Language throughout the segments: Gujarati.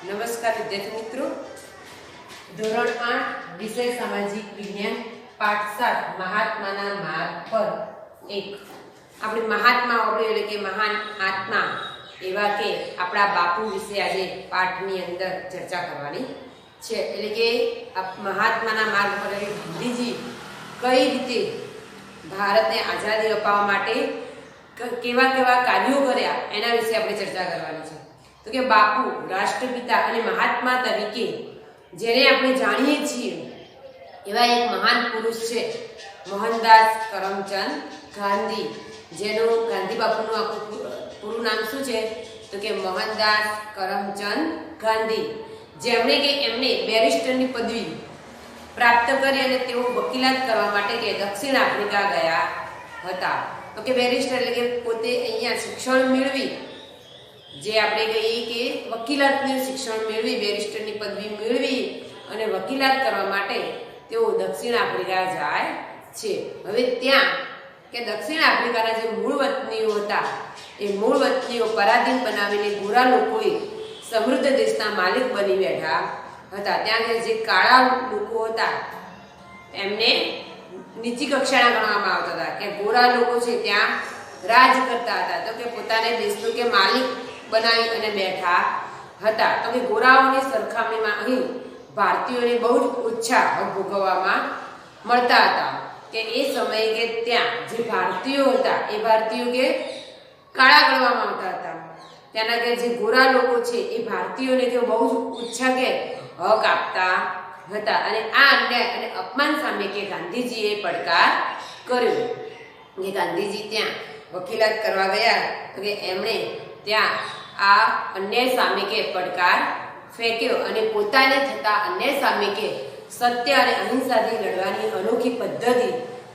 नमस्कार विद्यार्थी मित्रों, ધોરણ 8 વિષય સામાજિક વિજ્ઞાન પાઠ 7 મહાત્માના માર્ગ પર 1 આપણે મહાત્મા એટલે કે મહાન આત્મા એવા કે આપણા બાપુ વિશે આજે પાઠની અંદર ચર્ચા કરવાની છે। એટલે કે મહાત્માના માર્ગ પર ગાંધીજી કઈ રીતે ભારતને આઝાદી અપાવવા માટે કેવા કેવા કાર્યો કર્યા એના વિશે આપણે ચર્ચા કરવાની છે। તો કે બાપુ રાષ્ટ્રપિતા અને મહાત્મા તરીકે જેને આપણે જાણીએ છીએ એવા એક મહાન પુરુષ છે મોહનદાસ કરમચંદ ગાંધી, જેનું ગાંધી બાપુનું આખું પૂરું નામ શું છે તો કે મોહનદાસ કરમચંદ ગાંધી, જેમણે કે એમને બેરિસ્ટરની પદવી પ્રાપ્ત કરી અને તેઓ વકીલાત કરવા માટે કે દક્ષિણ આફ્રિકા ગયા હતા। તો કે બેરિસ્ટર એટલે કે પોતે અહીંયા શિક્ષણ મેળવી, જે આપણે કહીએ કે વકીલાતનું શિક્ષણ મેળવી, બેરિસ્ટરની પદવી મેળવી અને વકીલાત કરવા માટે તેઓ દક્ષિણ આફ્રિકા જાય છે। હવે ત્યાં કે દક્ષિણ આફ્રિકાના જે મૂળ વતનીઓ હતા એ મૂળ વતનીઓ પરાધીન બનાવીને ગોરા લોકોએ સમૃદ્ધ દેશના માલિક બની બેઠા હતા। ત્યાં જે કાળા લોકો હતા એમને નીચી કક્ષાના ગણવામાં આવતા હતા કે ગોરા લોકો છે ત્યાં રાજ કરતા હતા, તો કે પોતાને દેશનો કે માલિક બનાવી અને બેઠા હતા। તો કે ગોરાઓની સરખામણીમાં અહીં ભારતીયોને બહુ જ ઓછા હક ભોગવવામાં મળતા હતા કે એ સમયે કે ત્યાં જે ભારતીયો હતા એ ભારતીયો કે કાળા ગણવામાં આવતા હતા। ત્યાંના કે જે ગોરા લોકો છે એ ભારતીયોને કે બહુ જ ઓછા કે હક આપતા હતા અને આ અન્યાય અને અપમાન સામે કે ગાંધીજીએ પડકાર કર્યો કે ગાંધીજી ત્યાં વકીલાત કરવા ગયા તો કે એમણે ત્યાં આ અન્યાય સામે કે પડકાર ફેંક્યો અને પોતાને થતા અન્યાય સામે કે સત્ય અને અહિંસાથી લડવાની અનોખી પદ્ધતિ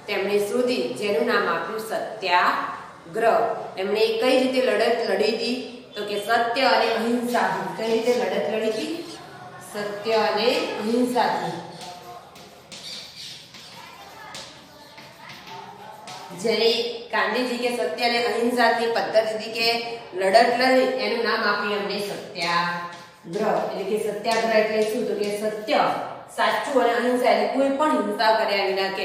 તેમણે શોધી, જેનું નામ આપ્યું સત્યાગ્રહ। એમણે કઈ રીતે લડત લડી હતી તો કે સત્ય અને અહિંસાથી। કઈ રીતે લડત લડી હતી? સત્ય અને અહિંસાથી। જ્યારે ગાંધીજી કે સત્ય અને અહિંસાની પદ્ધતિથી કે લડત લડી એનું નામ આપ્યું એમને સત્યાગ્રહ। એટલે કે સત્યાગ્રહ એટલે શું તો કે સત્ય, સાચું અને અહિંસા એટલે કોઈ પણ હિંસા કર્યા વિના કે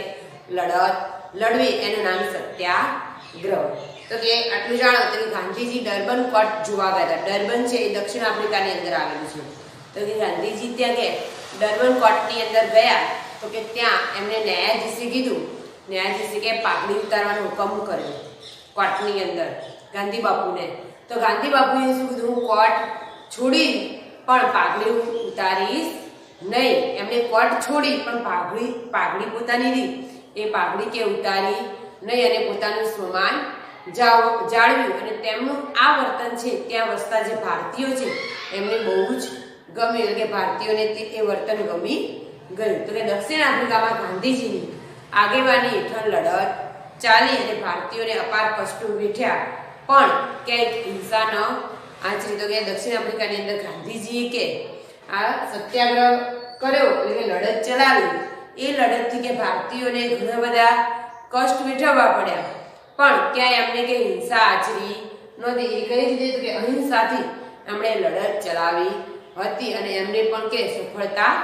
લડત લડવી એનું નામ સત્યાગ્રહ। તો કે આટલું જાણો તો કે ગાંધીજી ડર્બન કોટ જોવા ગયા હતા। ડર્બન છે એ દક્ષિણ આફ્રિકાની અંદર આવેલું છે। તો કે ગાંધીજી ત્યાં કે ડર્બન કોટની અંદર ગયા તો કે ત્યાં એમને ન્યાયાધીશે કીધું, ન્યાયાધીશે કે પાઘડી ઉતારવાનો હુકમ કર્યો કોર્ટની અંદર ગાંધી બાપુને। તો ગાંધી બાપુએ શું કીધું? હું કોર્ટ છોડી પણ પાઘડી ઉતારીશ નહીં। એમને કોર્ટ છોડી પણ પાઘડી પોતાની રીત એ પાઘડી કે ઉતારી નહીં અને પોતાનું સ્વમાન જાળવ્યું અને તેમનું આ વર્તન છે ત્યાં વસતા જે ભારતીયો છે એમને બહુ જ ગમ્યું, એટલે કે ભારતીયોને એ વર્તન ગમી ગયું। તો કે દક્ષિણ આફ્રિકામાં ગાંધીજીની આગેવાની હેઠળ લડત ચાલી અને ભારતીયોને અપાર કષ્ટો વેઠ્યા પણ ક્યાંય હિંસા ન આચરી। તો કે દક્ષિણ આફ્રિકાની અંદર ગાંધીજીએ કે આ સત્યાગ્રહ કર્યો એટલે કે લડત ચલાવી, એ લડતથી કે ભારતીયોને ઘણા બધા કષ્ટ વેઠવવા પડ્યા પણ ક્યાંય એમને કે હિંસા આચરી નહોતી। એ કઈ રીતે તો કે અહિંસાથી એમણે લડત ચલાવી હતી અને એમને પણ કે સફળતા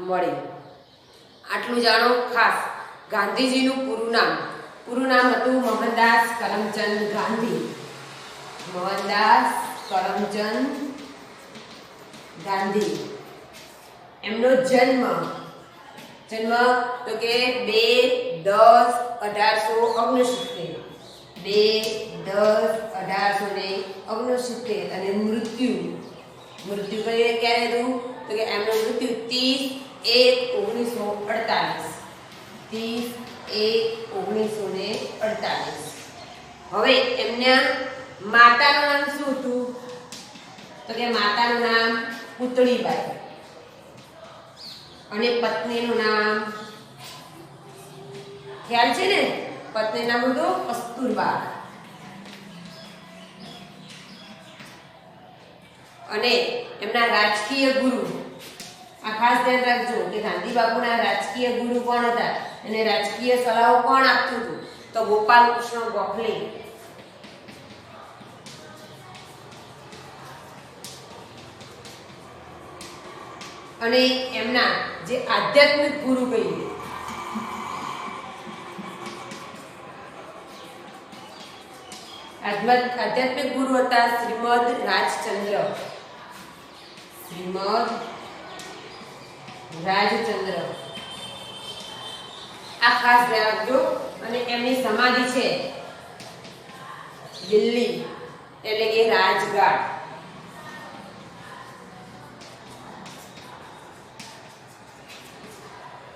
મળી। આટલું જાણો ખાસ। ગાંધીજીનું પૂરું નામ હતું મોહનદાસ કરમચંદ ગાંધી। મોહનદાસ કરમચંદ ગાંધી। એમનો જન્મ તો કે 2-10-1869 2-10-1869 અને મૃત્યુ ક્યારે હતું તો કે એમનું મૃત્યુ 30-1-1948 30-1-1948। હવે એમના માતાનું નામ શું હતું તો કે માતાનું નામ પુતળીબાઈ અને પત્નીનું નામ ખ્યાલ છે ને? પત્નીનું નામ હતું કસ્તુરબા અને એમના રાજકીય ગુરુ, આ ખાસ ધ્યાન રાખજો કે ગાંધી બાપુના રાજકીય ગુરુ કોણ હતા અને રાજકીય સલાહો કોણ આપતું હતું તો ગોપાલ કૃષ્ણ ગોખલે। અને એમના જે આધ્યાત્મિક ગુરુ કહીએ, આધ્યાત્મિક ગુરુ હતા શ્રીમદ રાજચંદ્ર. શ્રીમદ રાજચંદ્ર આ ખાસ ધ્યાન રાખજો. અને એમની સમાધિ છે દિલ્હી એટલે કે રાજઘાટ.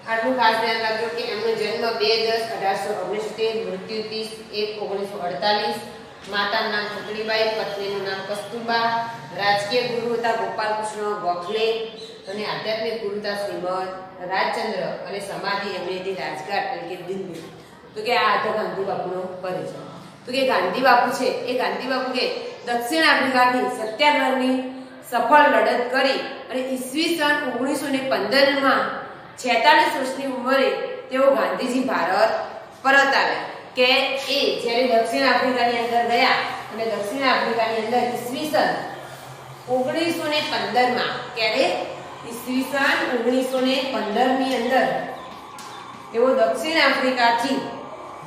આટલું ખાસ ધ્યાન રાખજો કે એમનો જન્મ 2/10/1869, મૃત્યુ 30/1/1948. માતાનું નામ ખુકડીબાઈ, પત્નીનું નામ કસ્તુરબા. રાજકીય ગુરુ હતા ગોપાલકૃષ્ણ ગોખલે અને આધ્યાત્મિક ગુરુ હતા શ્રીમદ રાજચંદ્ર. અને સમાધિ એમની હતી રાજઘાટ એટલે કે દિલ્હી. તો કે આ હતો ગાંધી બાપુનો પરિચય. તો કે ગાંધી બાપુ છે એ ગાંધી બાપુ કે દક્ષિણ આફ્રિકાની સત્યાગ્રહની સફળ લડત કરી અને ઈસવીસન 1915માં 46 વર્ષની ઉંમરે તેઓ ગાંધીજી ભારત પરત આવ્યા. કે એ જ્યારે દક્ષિણ આફ્રિકાની અંદર ગયા અને દક્ષિણ આફ્રિકાની અંદર ઈસવીસન 1915માં ક્યારે ઈસવીસન 1915ની અંદર તેઓ દક્ષિણ આફ્રિકાથી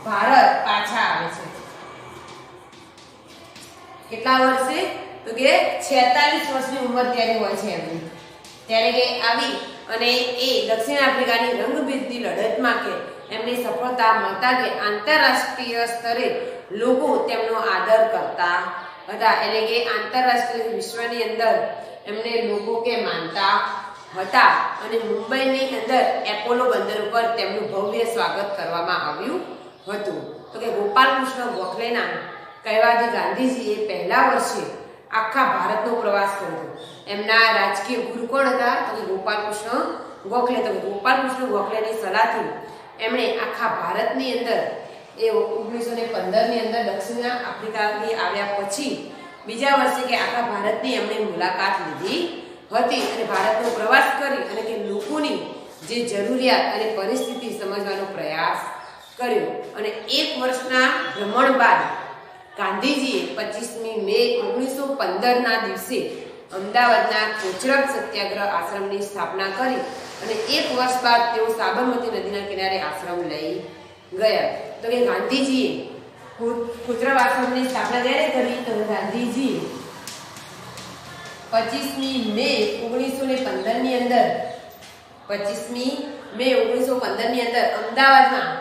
ભારત પાછા આવે છે. કેટલા વર્ષે? તો કે 46 વર્ષની ઉંમર ત્યારે હોય છે એમની. ત્યારે કે આવી અને એ દક્ષિણ આફ્રિકાની રંગભેદની લડતમાં કે એમની સફળતા મળતા કે આંતરરાષ્ટ્રીય સ્તરે લોકો તેમનો આદર કરતા હતા. એટલે કે આંતરરાષ્ટ્રીય વિશ્વની અંદર એમને લોકો કે માનતા હતા. અને મુંબઈની અંદર એપોલો બંદર ઉપર તેમનું ભવ્ય સ્વાગત કરવામાં આવ્યું હતું. તો કે ગોપાલકૃષ્ણ ગોખલેના કહેવાથી ગાંધીજીએ પહેલા વર્ષે આખા ભારતનો પ્રવાસ કર્યો. એમના રાજકીય ગુરુ કોણ હતા? તો કે ગોપાલકૃષ્ણ ગોખલે. તો ગોપાલકૃષ્ણ ગોખલેની સલાહથી એમણે આખા ભારતની અંદર એ 1915ની અંદર દક્ષિણ આફ્રિકાથી આવ્યા પછી બીજા વર્ષે કે આખા ભારતની એમણે મુલાકાત લીધી હતી અને ભારતનો પ્રવાસ કરી અને કે લોકોની જે જરૂરિયાત અને પરિસ્થિતિ સમજવાનો પ્રયાસ કર્યો. અને એક વર્ષના ભ્રમણ બાદ ગાંધીજીએ 25મી મે 1915ના દિવસે અમદાવાદના કોચરબ સત્યાગ્રહ આશ્રમની સ્થાપના કરી અને એક વર્ષ બાદ તેઓ સાબરમતી નદીના કિનારે આશ્રમ લઈ ગયા. તો કે ગાંધીજીએ કોચરબ આશ્રમની સ્થાપના ક્યારે કરી? તો ગાંધીજી 25મી મે 1915ની અંદર 25મી મે 1915ની અંદર અમદાવાદમાં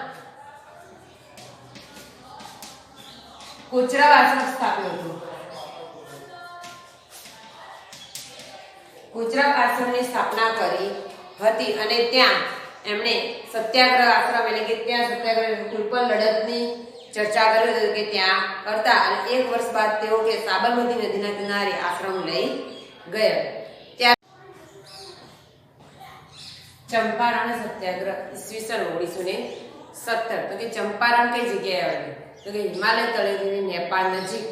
કોચરબ આશ્રમ સ્થાપ્યો હતો. કોચરબ આશ્રમની સ્થાપના કરી હતી અને ત્યાં એમણે સત્યાગ્રહ આશ્રમ એટલે કે ત્યાં સત્યાગ્રહ કોઈ પણ લડતની ચર્ચા કરી હતી કે ત્યાં કરતા. અને એક વર્ષ બાદ તેઓ કે સાબરમતી નદીના કિનારે આશ્રમ લઈ ગયા. ત્યાં ચંપારણ સત્યાગ્રહ ઈસવીસન 1917. તો કે ચંપારણ કઈ જગ્યાએ આવેલું? તો કે હિમાલય તળેટીની નેપાળ નજીક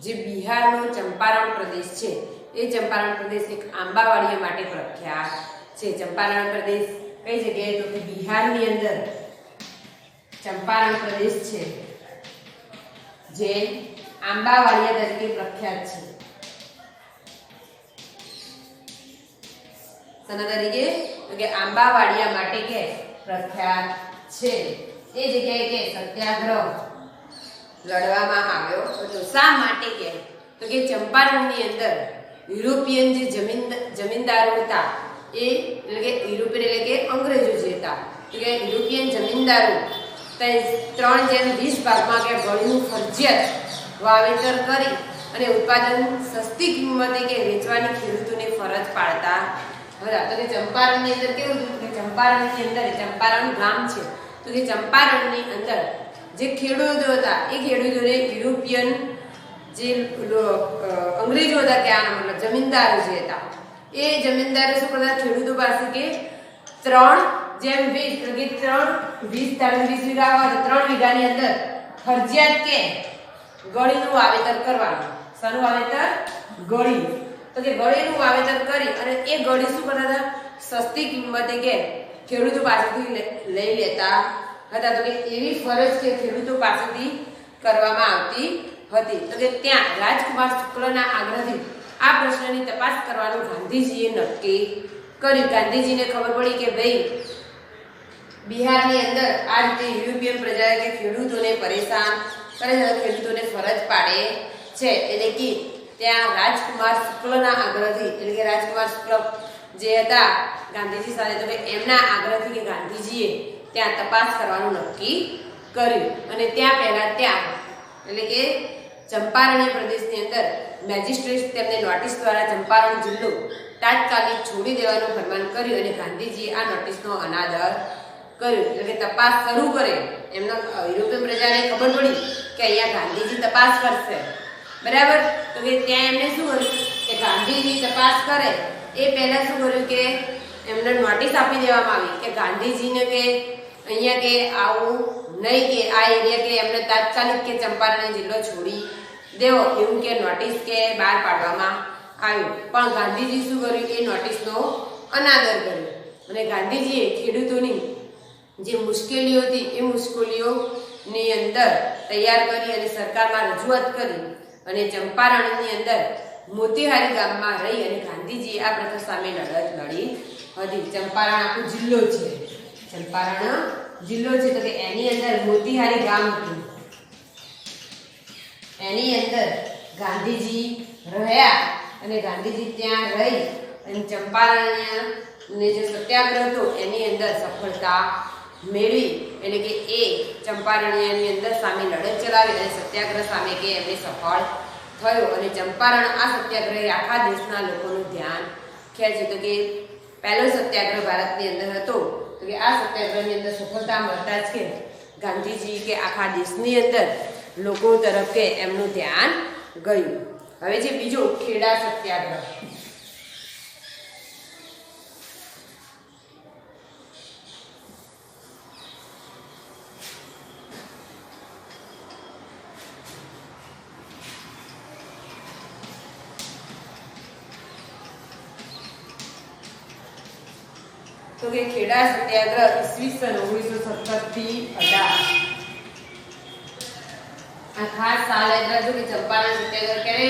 જે બિહારનો ચંપારણ પ્રદેશ છે એ ચંપારણ પ્રદેશ એક આંબાવાડીઓ માટે પ્રખ્યાત છે. ચંપારણ પ્રદેશ કઈ જગ્યાએ? તો કે બિહારની અંદર ચંપારણ પ્રદેશ છે જે આંબાવાડિયા તરીકે પ્રખ્યાત છે. શેના તરીકે? તો કે આંબાવાડિયા માટે કે પ્રખ્યાત છે. એ જગ્યાએ કે સત્યાગ્રહ લડવામાં આવ્યો હતો. શા માટે કે? તો કે ચંપારણની અંદર યુરોપિયન જે જમીનદારો હતા એ એટલે કે યુરોપિયન એટલે કે અંગ્રેજો જે હતા તો કે યુરોપિયન જમીનદારો 3:20 ભાગમાં કે ભળીનું ફરજિયાત વાવેતર કરી અને ઉત્પાદન સસ્તી કિંમતે કે વેચવાની ખેડૂતોને ફરજ પાડતા હતા. તો કે ચંપારણની અંદર કેવું હતું કે ચંપારણની અંદર ચંપારણ ગામ છે તો કે ચંપારણની અંદર જે ખેડૂતો હતા એ ખેડૂતોને યુરોપિયન જે અંગ્રેજો હતા ત્યાંના મતલબ જમીનદારો જે હતા એ જમીનદારો શું કરતા? ખેડૂતો પાસે કે 3:20 એટલે કે 3:20 વીઘા હોય 3 વીઘાની અંદર ફરજિયાત કે ગળીનું વાવેતર કરવાનું. શાનું વાવેતર? ગળી. તો કે ગળીનું વાવેતર કરી અને એ ગળી શું કરતા હતા? સસ્તી કિંમતે કે ખેડૂતો પાસેથી લઈ લેતા હતા. તો કે એવી ફરજ કે ખેડૂતો પાસેથી કરવામાં આવતી હતી. તો કે ત્યાં રાજકુમાર શુક્લના આગ્રહથી આ પ્રશ્નની તપાસ કરવાનું ગાંધીજીએ નક્કી કર્યું. ગાંધીજીને ખબર પડી કે ભાઈ બિહારની અંદર આ રીતે યુરોપિયન પ્રજાએ કે ખેડૂતોને પરેશાન કરે છે, ખેડૂતોને ફરજ પાડે છે, એટલે કે ત્યાં રાજકુમાર શુક્લના આગ્રહથી, એટલે કે રાજકુમાર શુક્લ જે હતા ગાંધીજી સાથે, તો એમના આગ્રહથી કે ગાંધીજીએ ત્યાં તપાસ કરવાનું નક્કી કર્યું. અને ત્યાં પહેલા ત્યાં એટલે કે ચંપારણ્ય પ્રદેશની અંદર મેજિસ્ટ્રેટ તેમને નોટિસ દ્વારા ચંપારણ જિલ્લો તાત્કાલિક છોડી દેવાનું ફરમાન કર્યું અને ગાંધીજીએ આ નોટિસનો અનાદર કર્યું. એટલે કે તપાસ શરૂ કરે. એમના યુરોપિયન પ્રજાને ખબર પડી કે અહીંયા ગાંધીજી તપાસ કરશે, બરાબર. તો કે ત્યાં એમને શું કર્યું કે ગાંધીજી તપાસ કરે એ પહેલા શું કર્યું કે એમને નોટિસ આપી દેવામાં આવી કે ગાંધીજીને કે અહીંયા કે આવું નહીં, કે આ એરિયા કે એમને તાત્કાલિક કે ચંપારણ જિલ્લો છોડી દેવો, એવું કે નોટિસ કે બહાર પાડવામાં આવ્યું. પણ ગાંધીજી શું કર્યું, એ નોટિસનો અનાદર કર્યો અને ગાંધીજીએ ખેડૂતોની જે મુશ્કેલીઓ હતી એ મુશ્કેલીઓની અંદર તૈયાર કરી અને સરકારમાં રજૂઆત કરી અને ચંપારણની અંદર મોતીહારી ગામમાં રહી અને ગાંધીજી આ પ્રથા સામે લડત લડી હતી. ચંપારણ આખો જિલ્લો છે, ચંપારણ જિલ્લો છે, તો કે એની અંદર મોતીહારી ગામ હતું, એની અંદર ગાંધીજી રહ્યા અને ગાંધીજી ત્યાં રહી અને ચંપારણને જે સત્યાગ્રહ હતો એની અંદર સફળતા મેળવી. એટલે કે એ ચંપારણ્યની અંદર સામે લડત ચલાવી અને સત્યાગ્રહ સામે કે એમને સફળ થયો અને ચંપારણ આ સત્યાગ્રહે આખા દેશના લોકોનું ધ્યાન ખેંચ્યું. તો કે પહેલો સત્યાગ્રહ ભારતની અંદર હતો, તો કે આ સત્યાગ્રહની અંદર સફળતા મળતા જ કે ગાંધીજી કે આખા દેશની અંદર લોકો તરફ કે એમનું ધ્યાન ગયું. હવે જે બીજો ખેડા સત્યાગ્રહ, તો કે ખેડા સત્યાગ્રહ ઈસવીસન 1917 થી 18 આ ખાસ સાલ એટલે કે ચંપારણ સત્યાગ્રહ ક્યારે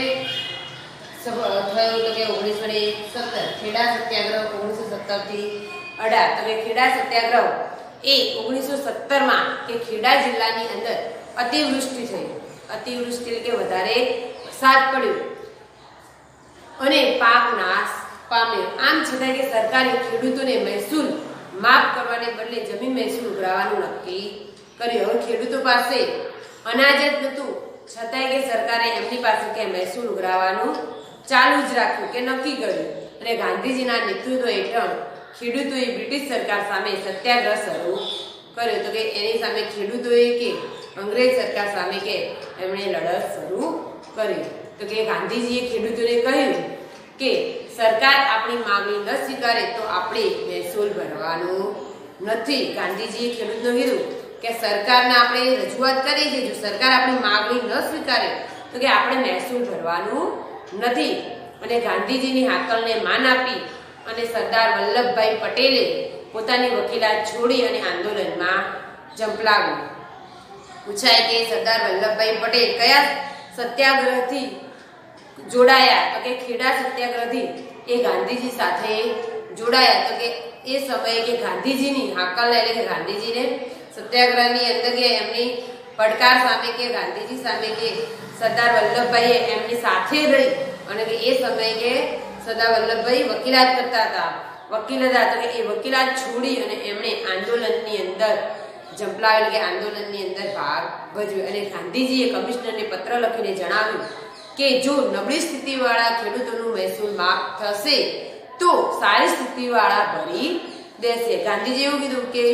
થયો, તો કે 1917. ખેડા સત્યાગ્રહ 1917 થી 18. તો કે ખેડા સત્યાગ્રહ એ 1917 માં કે ખેડા જિલ્લાની અંદર અતિવૃષ્ટિ થઈ, અતિવૃષ્ટિ એટલે કે વધારે વરસાદ પડ્યો અને પાક નાશ પામ્યો. આમ છતાં કે સરકારે ખેડૂતોને મહેસૂલ માફ કરવાને બદલે જમીન મહેસૂલ ઉઘરાવવાનું નક્કી કર્યું. હવે ખેડૂતો પાસે અનાજ જ નહોતું, છતાંય કે સરકારે એમની પાસે કે મહેસૂલ ઉઘરાવવાનું ચાલુ જ રાખ્યું કે નક્કી કર્યું અને ગાંધીજીના નેતૃત્વ હેઠળ ખેડૂતોએ બ્રિટિશ સરકાર સામે સત્યાગ્રહ શરૂ કર્યો. તો કે એની સામે ખેડૂતોએ કે અંગ્રેજ સરકાર સામે કે એમણે લડત શરૂ કરી. તો કે ગાંધીજીએ ખેડૂતોને કહ્યું કે સરકાર આપણી માંગણી ન સ્વીકારે તો આપણે મહેસૂલ ભરવાનું નથી. ગાંધીજીએ ખેડૂતને કીધું કે સરકારને આપણે રજૂઆત કરી છે, જો સરકાર આપણી માંગણી ન સ્વીકારે તો કે આપણે મહેસૂલ ભરવાનું નથી. અને ગાંધીજીની હાકલને માન આપી અને સરદાર વલ્લભભાઈ પટેલે પોતાની વકીલાત છોડી અને આંદોલનમાં ઝંપલાવ્યું. પૂછાય કે સરદાર વલ્લભભાઈ પટેલ કયા સત્યાગ્રહથી જોડાયા, તો કે ખેડા સત્યાગ્રહથી એ ગાંધીજી સાથે જોડાયા. તો કે એ સમયે કે ગાંધીજીની હાકલ એટલે કે ગાંધીજીને સત્યાગ્રહની અંદર કે એમની પડકાર સામે કે ગાંધીજી સામે કે સરદાર વલ્લભભાઈએ એમની સાથે રહી અને કે એ સમયે કે સરદાર વલ્લભભાઈ વકીલાત કરતા હતા, વકીલ હતા. તો કે એ વકીલાત છોડી અને એમણે આંદોલનની અંદર ઝંપલાવેલ કે આંદોલનની અંદર ભાગ ભજવ્યો અને ગાંધીજીએ કમિશનરને પત્ર લખીને જણાવ્યું કે જો નબળી સ્થિતિવાળા ખેડૂતોનું મહેસૂલ માફ થશે તો સારી સ્થિતિવાળા ભરી દેશે. ગાંધીજીએ એવું કીધું કે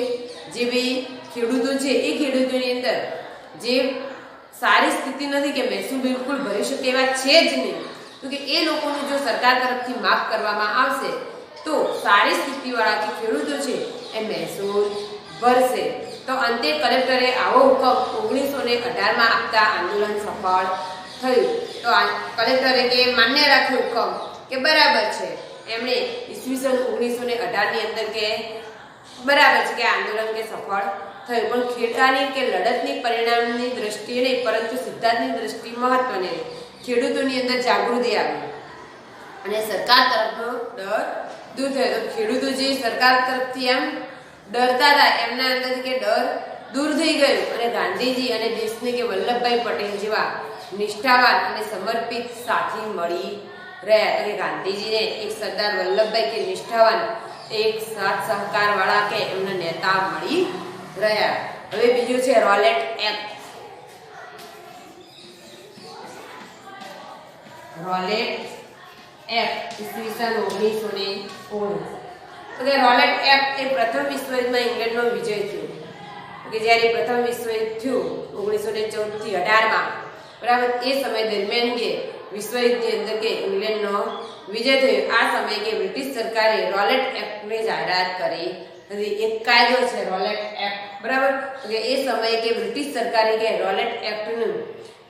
જે બી ખેડૂતો છે એ ખેડૂતોની અંદર જે સારી સ્થિતિ નથી કે મહેસૂલ બિલકુલ ભરી શકે એવા છે જ નહીં, તો કે એ લોકોનું જો સરકાર તરફથી માફ કરવામાં આવશે તો સારી સ્થિતિવાળા કે ખેડૂતો છે એ મહેસૂલ ભરશે. તો અંતે કલેક્ટરે આવો હુકમ 1918માં આપતા આંદોલન સફળ થયું. તો કલેક્ટરે કે માન્ય રાખ્યો હુકમ કે બરાબર છે, એમણે ઈસવીસન 1918ની અંદર કે બરાબર છે કે આંદોલન કે સફળ થયું. પણ ખેડાની કે લડતની પરિણામની દ્રષ્ટિએ નહીં પરંતુ સિદ્ધાંતની દ્રષ્ટિ મહત્વની રહી. ખેડૂતોની અંદર જાગૃતિ આવી અને સરકાર તરફનો ડર દૂર થયો. તો ખેડૂતો જે સરકાર તરફથી એમ ડરતા હતા એમના અંદરથી કે ડર દૂર થઈ ગયું અને ગાંધીજી અને દેશને કે વલ્લભભાઈ પટેલ જેવા નિષ્ઠાવાન અને સમર્પિત સાથી મળી રહ્યા. તો કે ગાંધીજીને એક સરદાર વલ્લભભાઈ કે નિષ્ઠાવાન એક સાથ સહકાર વાળા કે એમના નેતા મળી રહ્યા. હવે બીજું છે રોલેટ એક્ટ. રોલેટ એક્ટ ઈસવીસન 1919. તો કે રોલેટ એક્ટ એ પ્રથમ વિશ્વયુદ્ધમાં ઇંગ્લેન્ડનો વિજય થયો. કે જ્યારે પ્રથમ વિશ્વયુદ્ધ થયું 1914 થી 18માં, બરાબર, એ સમય દરમિયાન કે વિશ્વયુદ્ધની અંદર કે ઇંગ્લેન્ડનો વિજય થયો. આ સમયે કે બ્રિટિશ સરકારે રોલેટ એક્ટની જાહેરાત કરી હતી. એક કાયદો છે રોલેટ એક્ટ, બરાબર. તો કે એ સમયે કે બ્રિટિશ સરકારે કે રોલેટ એક્ટનું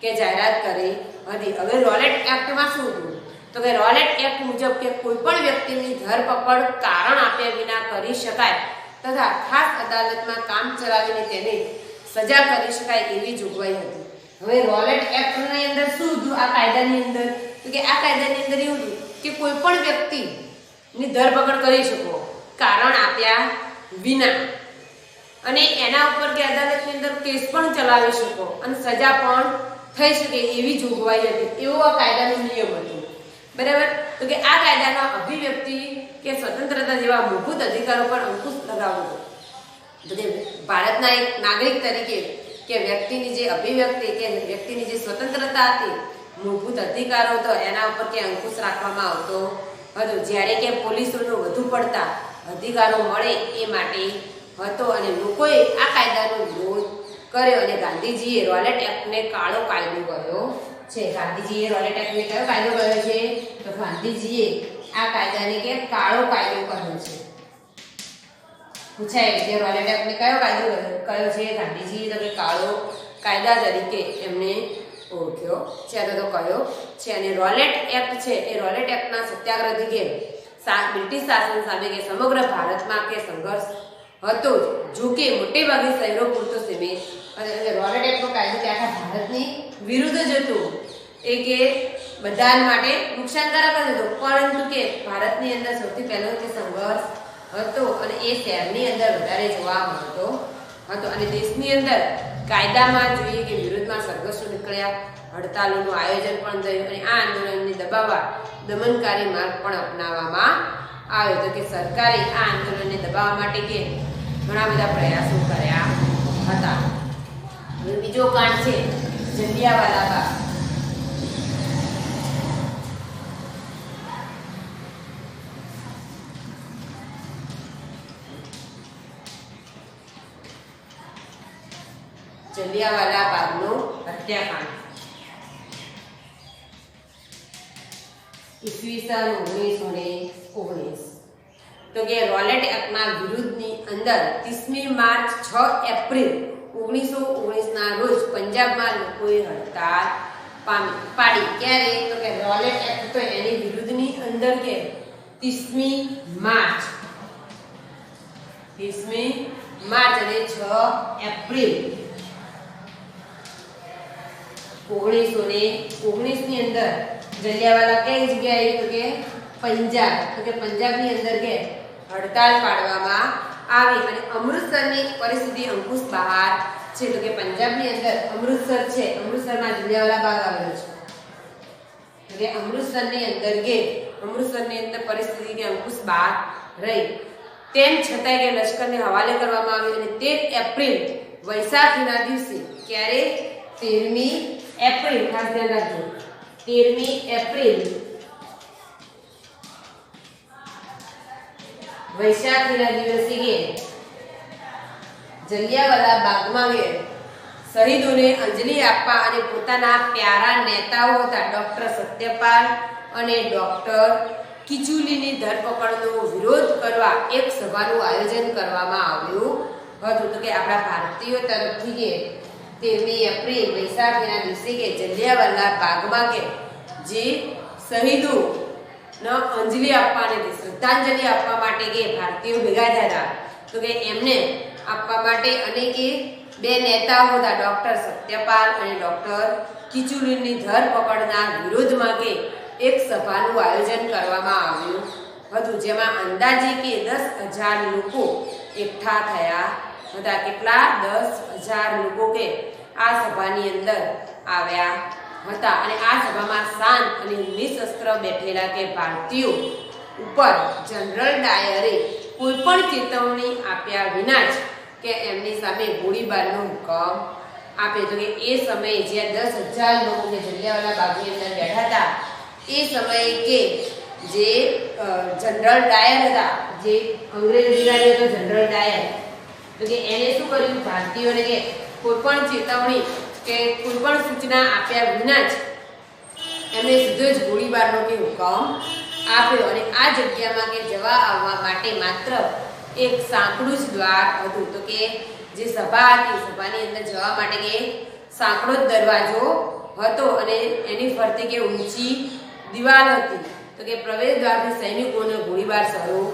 કે જાહેરાત કરી હતી. હવે રોલેટ એક્ટમાં શું હતું? તો કે રોલેટ એક્ટ મુજબ કે કોઈ પણ વ્યક્તિની ધરપકડ કારણ આપ્યા વિના કરી શકાય તથા ખાસ અદાલતમાં કામ ચલાવીને તેને સજા કરી શકાય એવી જોગવાઈ હતી. હવે રોલેટ એક્ટની અંદર શું હતું? આ કાયદાની અંદર તો કે આ કાયદાની અંદર એવું હતું કે કોઈ પણ વ્યક્તિની ધરપકડ કરી શકો કારણ આપ્યા વિના, અને એના ઉપર કે અદાલતની અંદર કેસ પણ ચલાવી શકો અને સજા પણ થઈ શકે એવી જોગવાઈ હતી. એવો આ કાયદાનો નિયમ હતો, બરાબર. તો કે આ કાયદાનો અભિવ્યક્તિ કે સ્વતંત્રતા જેવા મૂળભૂત અધિકારો પર અંકુશ લગાવવો. તો કે ભારતના એક નાગરિક તરીકે કે વ્યક્તિની જે અભિવ્યક્તિ કે વ્યક્તિની જે સ્વતંત્રતા હતી, મૂળભૂત અધિકારો હતો, એના ઉપર કે અંકુશ રાખવામાં આવતો હતો. જ્યારે કે પોલીસોનો વધુ પડતા અધિકારો મળે એ માટે હતો અને લોકોએ આ કાયદાનો વિરોધ કર્યો અને ગાંધીજીએ રોલેટ એક્ટને કાળો કાયદો કહ્યો છે. ગાંધીજીએ રોલેટ એક્ટને કયો કાયદો કહ્યો છે? તો ગાંધીજીએ આ કાયદાને કે કાળો કાયદો કહ્યો છે. પૂછાય કે રોલેટ એક્ટને કયો કાયદો કયો છે? ગાંધીજીએ તો કે કાળો કાયદા તરીકે એમને ઓળખ્યો છે. તો કયો છે? અને રોલેટ એક્ટ છે એ રોલેટ એક્ટના સત્યાગ્રહથી કે બ્રિટિશ શાસન સામે કે સમગ્ર ભારતમાં કે સંઘર્ષ હતો જ, જો કે મોટે ભાગે શહેરો પૂરતો સીમિત. અને રોલેટ એક્ટનો કાયદો કે આખા ભારતની વિરુદ્ધ જ હતો. એ કે બધા માટે નુકસાનકારક જ હતો, પરંતુ કે ભારતની અંદર સૌથી પહેલો કે સંઘર્ષ હતો અને એ શહેરની અંદર વધારે જોવા મળતો હતો. અને દેશની અંદર કાયદામાં જોઈએ કે વિરોધમાં સંઘર્ષો નીકળ્યા, હડતાલોનું આયોજન પણ થયું અને આ આંદોલનને દબાવવા દમનકારી માર્ગ પણ અપનાવવામાં આવ્યો. તો કે સરકારે આ આંદોલનને દબાવવા માટે કે ઘણા બધા પ્રયાસો કર્યા હતા. હવે બીજો કાંડ છે જલિયાવાલા બાગ. જલિયાવાલા બાગનો હત્યાકાંડ ઈસવીસન 1919. તો કે રોલેટ એક્ટના વિરુદ્ધની અંદર 30મી માર્ચ 6 એપ્રિલ 1919 ના રોજ પંજાબમાં લોકોએ હડતાળ પાડી. ક્યારે? તો કે રોલેટ એક્ટ તો એની વિરુદ્ધની અંદર કે 30મી માર્ચ અને 6 એપ્રિલ 1919 ની અંદર જલિયાવાલા કઈ જગ્યાએ? તો કે પંજાબ. તો કે પંજાબની અંદર કે હડતાળ પાડવામાં આવી અને અમૃતસરની પરિસ્થિતિ અંકુશ બહાર છે. તો કે પંજાબની અંદર અમૃતસર છે, અમૃતસરમાં જલિયાવાલા બાગ આવેલો છે. તો કે અમૃતસરની અંદર પરિસ્થિતિ કે અંકુશ બહાર રહી. તેમ છતાંય કે લશ્કરને હવાલે કરવામાં આવ્યું અને 13 એપ્રિલ વૈશાખીના દિવસે, ક્યારે? 13મી એપ્રિલ, ખાસ ધ્યાન રાખજો, 13મી એપ્રિલ વૈશાખીના દિવસે કે જલિયાવાલા બાગમાં કે શહીદોને અંજલિ આપવા અને પોતાના પ્યારા નેતાઓ હતા ડોક્ટર સત્યપાલ અને ડોક્ટર કિચુલીની ધરપકડનો વિરોધ કરવા એક સભાનું આયોજન કરવામાં આવ્યું હતું. તો કે આપણા ભારતીયો તરફથી કે 13મી એપ્રિલ વૈશાખીના દિવસે કે જલિયાવાલા બાગમાં કે જે શહીદો અંજલિ આપવા અને શ્રદ્ધાંજલિ આપવા માટે કે ભારતીયો ભેગા થયા હતા. તો કે એમને આપવા માટે અને કે બે નેતાઓ હતા ડોક્ટર સત્યપાલ અને ડોક્ટર કિચુલીની ધરપકડના વિરોધમાં કે એક સભાનું આયોજન કરવામાં આવ્યું હતું, જેમાં અંદાજે કે 10,000 લોકો એકઠા થયા હતા. કેટલા? 10,000 લોકો કે આ સભાની અંદર આવ્યા હતા. અને આ સભામાં શાંત અને નિશસ્ત્ર બેઠેલા કે ભારતીયો ઉપર જનરલ ડાયરે કોઈ પણ ચેતવણી આપ્યા વિના જ કે એમની સામે ગોળીબારનો હુકમ આપે. તો કે એ સમયે જ્યાં 10,000 લોકો જે જલિયાવાલા બાગની અંદર બેઠા હતા, એ સમયે કે જે જનરલ ડાયર હતા, જે અંગ્રેજ અધિકારી હતો જનરલ ડાયર, તો કે એને શું કર્યું? ભારતીયોને કે કોઈ પણ ચેતવણી કે કોઈ પણ સૂચના આપ્યા વિના જ એમને સીધો જ ગોળીબારનો કે હુકમ આપ્યો. અને આ જગ્યામાં કે જવા આવવા માટે માત્ર એક સાંકડું જ દ્વાર હતું. તો કે જે સભા હતી, સભાની અંદર જવા માટે કે સાંકડો જ દરવાજો હતો અને એની ફરતે કે ઊંચી દિવાલ હતી. તો કે પ્રવેશ દ્વારથી સૈનિકોને ગોળીબાર શરૂ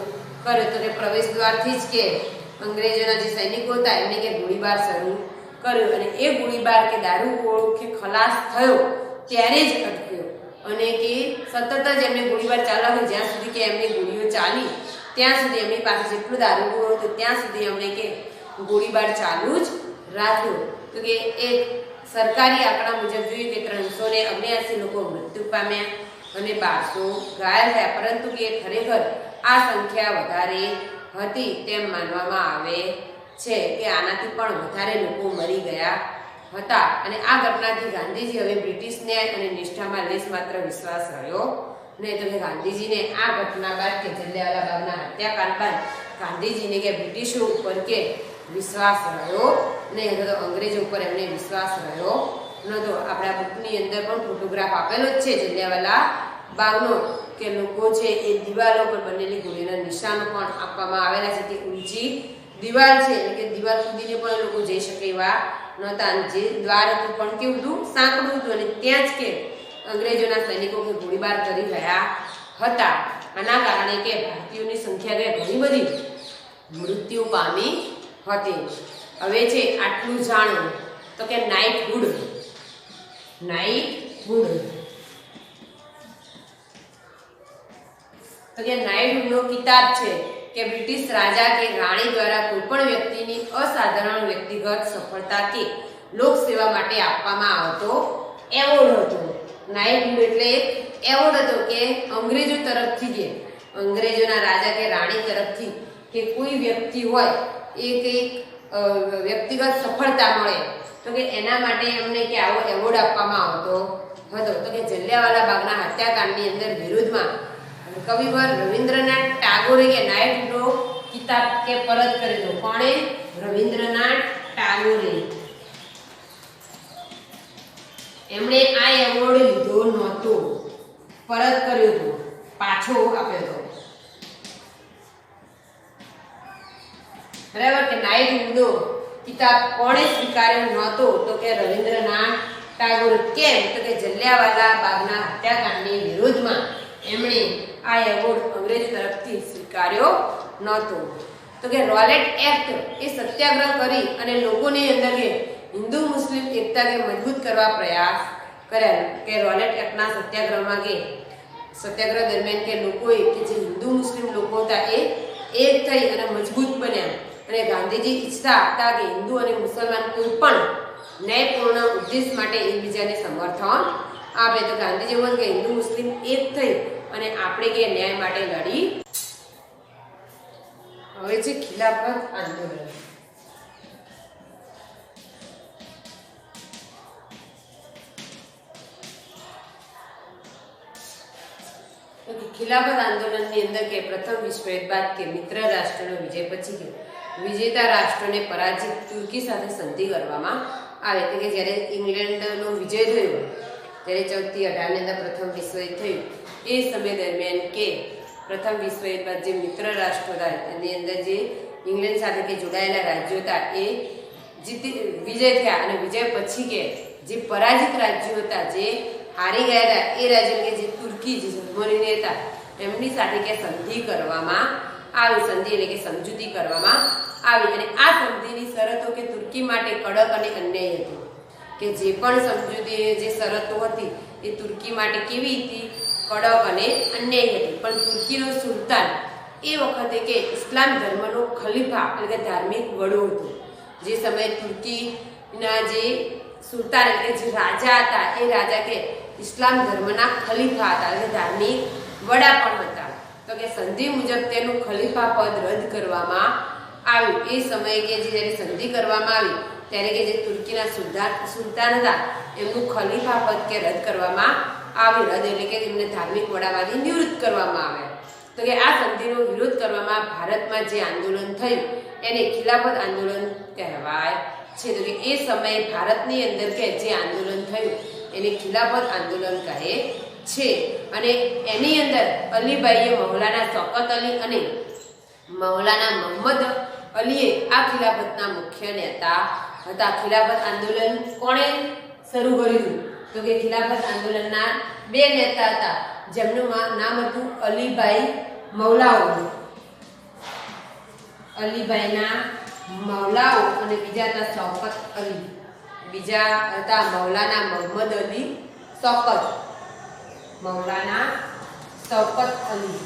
કર્યો. તો કે પ્રવેશ દ્વારથી જ કે અંગ્રેજોના જે સૈનિકો હતા એમને કે ગોળીબાર શરૂ કર્યો. અને એ ગોળીબાર કે દારૂગોળો કે ખલાસ થયો ત્યારે જ અટક્યો. અને કે સતત જ એમને ગોળીબાર ચાલુ, જ્યાં સુધી કે એમની ગોળીઓ ચાલી ત્યાં સુધી એમની પાસે જેટલું દારૂગોળો હતો ત્યાં સુધી એમણે કે ગોળીબાર ચાલુ જ રાખ્યો. તો કે એક સરકારી આંકડા મુજબ જોઈએ કે 379 લોકો મૃત્યુ પામ્યા અને 1200 ઘાયલ થયા. પરંતુ કે ખરેખર આ સંખ્યા વધારે હતી તેમ માનવામાં આવે છે કે આનાથી પણ વધારે લોકો મરી ગયા હતા. અને આ ઘટનાથી ગાંધીજી હવે બ્રિટિશ ન્યાય અને નિષ્ઠામાં લેશ માત્ર વિશ્વાસ રહ્યો નહીં. તો કે ગાંધીજીને આ ઘટના બાદ કે જલિયાવાલા બાગના હત્યાકાંડ બાદ ગાંધીજીને કે બ્રિટિશો ઉપર કે વિશ્વાસ રહ્યો નહીં હતો, તો અંગ્રેજો ઉપર એમને વિશ્વાસ રહ્યો નહોતો. આપણા બુકની અંદર પણ ફોટોગ્રાફ આપેલો જ છે જલિયાવાલા બાગનો, કે લોકો છે એ દિવાલો પર બનેલી ગોળીના નિશાનો પણ આપવામાં આવેલા છે. તે ઊંચી દિવાલ છે, એટલે કે દિવાલ સુધીને પણ લોકો જઈ શકે એવા નહોતા. જે દ્વાર હતું પણ કેવું હતું? સાંકડું હતું. અને ત્યાં જ કે અંગ્રેજોના સૈનિકો કે ગોળીબાર કરી રહ્યા હતા. આના કારણે કે ભારતીયોની સંખ્યા કે ઘણી બધી મૃત્યુ પામી હતી. હવે છે આટલું જાણવું. તો કે નાઇટહુડ તો કે નાઇટહુડનો કિતાબ છે કે બ્રિટિશ રાજા કે રાણી દ્વારા કોઈ પણ વ્યક્તિની અસાધારણ વ્યક્તિગત સફળતા કે લોક સેવા માટે આપવામાં આવતો એવોર્ડ હતો. નાઇટહુડ એટલે એક એવોર્ડ હતો કે અંગ્રેજો તરફથી કે અંગ્રેજોના રાજા કે રાણી તરફથી કે કોઈ વ્યક્તિ હોય એ કંઈક વ્યક્તિગત સફળતા મળે તો કે એના માટે એમને કે આવો એવોર્ડ આપવામાં આવતો હતો. તો કે જલિયાવાલા બાગના હત્યાકાંડની અંદર વિરોધમાં કવિવર રવિન્દ્રનાથ ટાગોરે કે નાઇટહુડનો કિતાબ કે પરત કરી દો. કોણે? રવિન્દ્રનાથ ટાગોરે. એમણે આ એવોર્ડ લીધો નહોતો, પરત કર્યો હતો, પાછો આપ્યો હતો. બરાબર કે નાઇટહુડનો કિતાબ કોણે સ્વીકાર્યો નહોતો? તો કે રવિન્દ્રનાથ ટાગોર. કેમ? તો કે જલિયાવાલા બાગના હત્યાકાંડની વિરોધમાં એમણે આ એવોર્ડ અંગ્રેજ તરફથી સ્વીકાર્યો નહોતો. તો કે રોલેટ એક્ટ એ સત્યાગ્રહ કરી અને લોકોની અંદર કે હિન્દુ મુસ્લિમ એકતા કે મજબૂત કરવા પ્રયાસ કર્યા. કે રોલેટ એક્ટના સત્યાગ્રહમાં કે સત્યાગ્રહ દરમિયાન કે લોકોએ કે જે હિન્દુ મુસ્લિમ લોકો હતા એ એક થઈ અને મજબૂત બન્યા. અને ગાંધીજી ઈચ્છતા હતા કે હિન્દુ અને મુસલમાન કોઈ પણ ન્યાયપૂર્ણ ઉદ્દેશ માટે એકબીજાને સમર્થન આપે. તો ગાંધીજી બોલ કે હિન્દુ મુસ્લિમ એક થઈ અને આપણે કે ન્યાય માટે લડી. હવે છે ખિલાફત આંદોલન. ખિલાફત આંદોલનની અંદર કે પ્રથમ વિશ્વયુદ્ધ બાદ કે મિત્ર રાષ્ટ્રનો વિજય પછી કે વિજેતા રાષ્ટ્રોને પરાજિત તુર્કી સાથે સંધિ કરવામાં આવે. એટલે કે જ્યારે ઇંગ્લેન્ડનો વિજય થયો ત્યારે 14 થી 18 ની અંદર પ્રથમ વિશ્વયુદ્ધ થયું એ સમય દરમિયાન કે પ્રથમ વિશ્વયુદ્ધ બાદ જે મિત્ર રાષ્ટ્રો હતા એની અંદર જે ઇંગ્લેન્ડ સાથે કે જોડાયેલા રાજ્યો હતા એ વિજય થયા. અને વિજય પછી કે જે પરાજિત રાજ્યો હતા, જે હારી ગયા હતા, એ રાજ્યો કે જે તુર્કી જે જર્મનીને હતા એમની સાથે કે સંધિ કરવામાં આવી. સંધિ એટલે કે સમજૂતી કરવામાં આવી. અને આ સંધિની શરતો કે તુર્કી માટે કડક અને અન્યાયી હતી. કે જે પણ સમજૂતી જે શરતો હતી એ તુર્કી માટે કેવી હતી? કડક અને અન્યાયી હતી, પણ તુર્કીનો સુલતાન એ વખતે કે ઇસ્લામ ધર્મનો ખલીફા એટલે કે ધાર્મિક વડો હતો. જે સમયે તુર્કીના જે સુલતાન એટલે જે રાજા હતા એ રાજા કે ઇસ્લામ ધર્મના ખલીફા હતા એટલે ધાર્મિક વડા પણ હતા. તો કે સંધિ મુજબ તેનું ખલીફા પદ રદ કરવામાં આવ્યું. એ સમયે કે જ્યારે સંધિ કરવામાં આવી ત્યારે કે જે તુર્કીના સુલતાન હતા એમનું ખલીફા પદ કે રદ કરવામાં આવ્યું. રદ એટલે કે એમને ધાર્મિક વડામાંથી નિવૃત્ત કરવામાં આવ્યા. તો કે આ સંધિનો વિરોધ કરવામાં ભારતમાં જે આંદોલન થયું એને ખિલાફત આંદોલન કહેવાય છે. તો કે એ સમયે ભારતની અંદર કે જે આંદોલન થયું એને ખિલાફત આંદોલન કહે છે. અને એની અંદર અલીબાઈએ મૌલાના શૌકત અલી અને મૌલાના મોહમ્મદ અલીએ આ ખિલાફતના મુખ્ય નેતા હતા. ખિલાફત આંદોલન કોણે શરૂ કર્યું? તો કે ખિલાફત આંદોલનના બે નેતા હતા જેમનું નામ હતું અલીબાઈ મૌલાઓ. અલીબાઈના મૌલાઓ અને બીજા હતા શૌકત અલી. બીજા હતા મૌલાના મોહમ્મદ અલી શૌકત. મૌલાના શૌકત અલી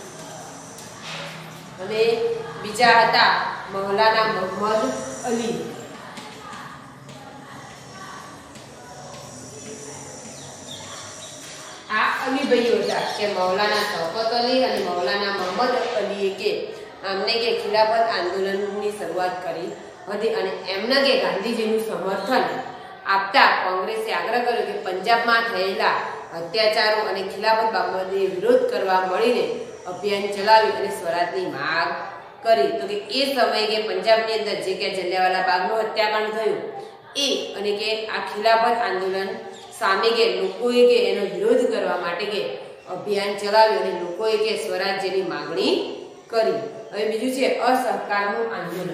અને બીજા હતા મૌલાના મોહમ્મદ અલી. આ અલીભાઈઓ હતા કે મૌલાના શૌકત અલી અને મૌલાના મોહમ્મદ અલીએ કે અમને કે ખિલાફત આંદોલનની શરૂઆત કરી હતી અને એમને કે ગાંધીજીનું સમર્થન આપતા કોંગ્રેસે આગ્રહ કર્યો કે પંજાબમાં થયેલા અત્યાચારો અને ખિલાફત બાબતે વિરોધ કરવા મળીને અભિયાન ચલાવી અને સ્વરાજની માંગ કરી. તો કે એ સમયે કે પંજાબની અંદર જે કે જલિયાવાલા બાગનું હત્યાકાંડ થયું એ અને કે આ ખિલાફત આંદોલન સામે કે લોકોએ કે એનો વિરોધ કરવા માટે કે અભિયાન ચલાવ્યું અને લોકોએ કે સ્વરાજ્યની માંગણી કરી. હવે બીજું છે અસહકારનું આંદોલન.